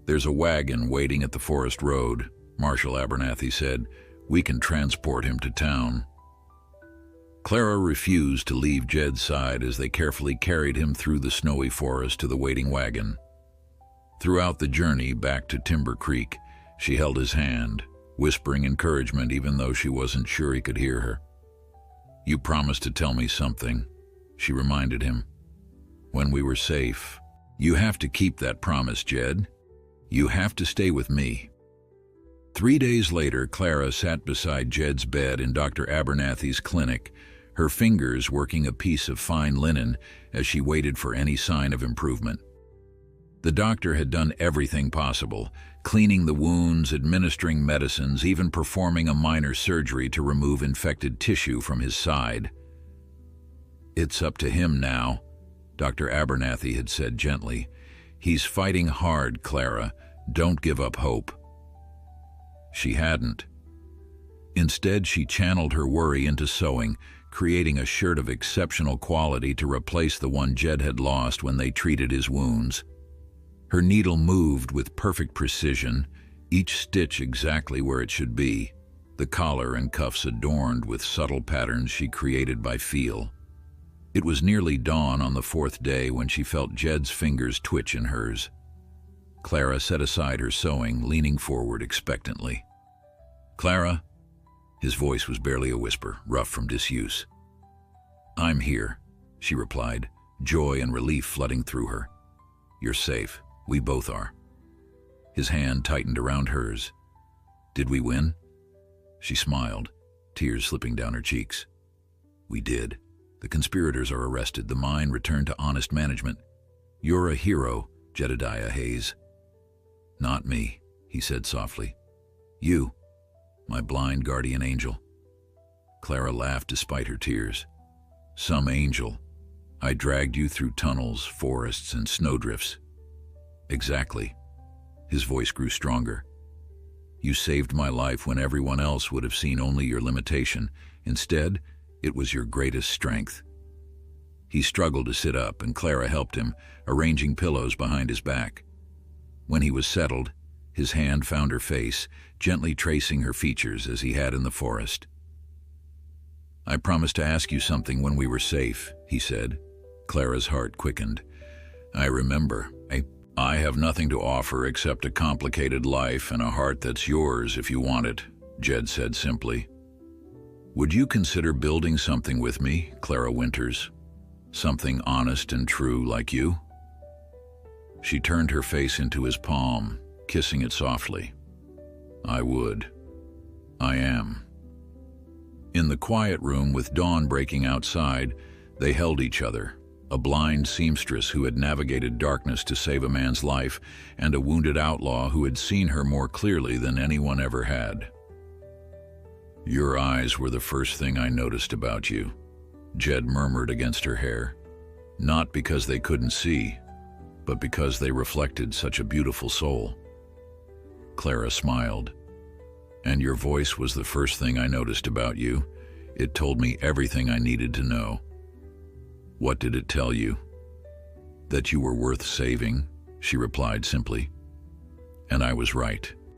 S1: "There's a wagon waiting at the forest road," Marshal Abernathy said. "We can transport him to town." Clara refused to leave Jed's side as they carefully carried him through the snowy forest to the waiting wagon. Throughout the journey back to Timber Creek, she held his hand, whispering encouragement even though she wasn't sure he could hear her. "You promised to tell me something," she reminded him. "When we were safe. You have to keep that promise, Jed. You have to stay with me." 3 days later, Clara sat beside Jed's bed in Dr. Abernathy's clinic, her fingers working a piece of fine linen as she waited for any sign of improvement. The doctor had done everything possible, cleaning the wounds, administering medicines, even performing a minor surgery to remove infected tissue from his side. "It's up to him now," Dr. Abernathy had said gently. "He's fighting hard, Clara. Don't give up hope." She hadn't. Instead, she channeled her worry into sewing, creating a shirt of exceptional quality to replace the one Jed had lost when they treated his wounds. Her needle moved with perfect precision, each stitch exactly where it should be, the collar and cuffs adorned with subtle patterns she created by feel. It was nearly dawn on the 4th day when she felt Jed's fingers twitch in hers. Clara set aside her sewing, leaning forward expectantly. "Clara?" His voice was barely a whisper, rough from disuse. "I'm here," she replied, joy and relief flooding through her. "You're safe. We both are." His hand tightened around hers, Did we win? She smiled, tears slipping down her cheeks. We did. The conspirators are arrested. The mine returned to honest management. You're a hero, Jedediah Hayes. Not me, he said softly. You, my blind guardian angel. Clara laughed despite her tears. Some angel. I dragged you through tunnels, forests, and snowdrifts. Exactly. His voice grew stronger. You saved my life when everyone else would have seen only your limitation. Instead, it was your greatest strength. He struggled to sit up, and Clara helped him, arranging pillows behind his back. When he was settled, his hand found her face, gently tracing her features as he had in the forest. I promised to ask you something when we were safe, he said. Clara's heart quickened. I remember. I have nothing to offer except a complicated life and a heart that's yours if you want it, Jed said simply. Would you consider building something with me, Clara Winters? Something honest and true like you? She turned her face into his palm, kissing it softly. I would. I am. In the quiet room with dawn breaking outside, they held each other, a blind seamstress who had navigated darkness to save a man's life, and a wounded outlaw who had seen her more clearly than anyone ever had. Your eyes were the first thing I noticed about you, Jed murmured against her hair. Not because they couldn't see, but because they reflected such a beautiful soul. Clara smiled. And your voice was the first thing I noticed about you. It told me everything I needed to know. What did it tell you? That you were worth saving, she replied simply. And I was right.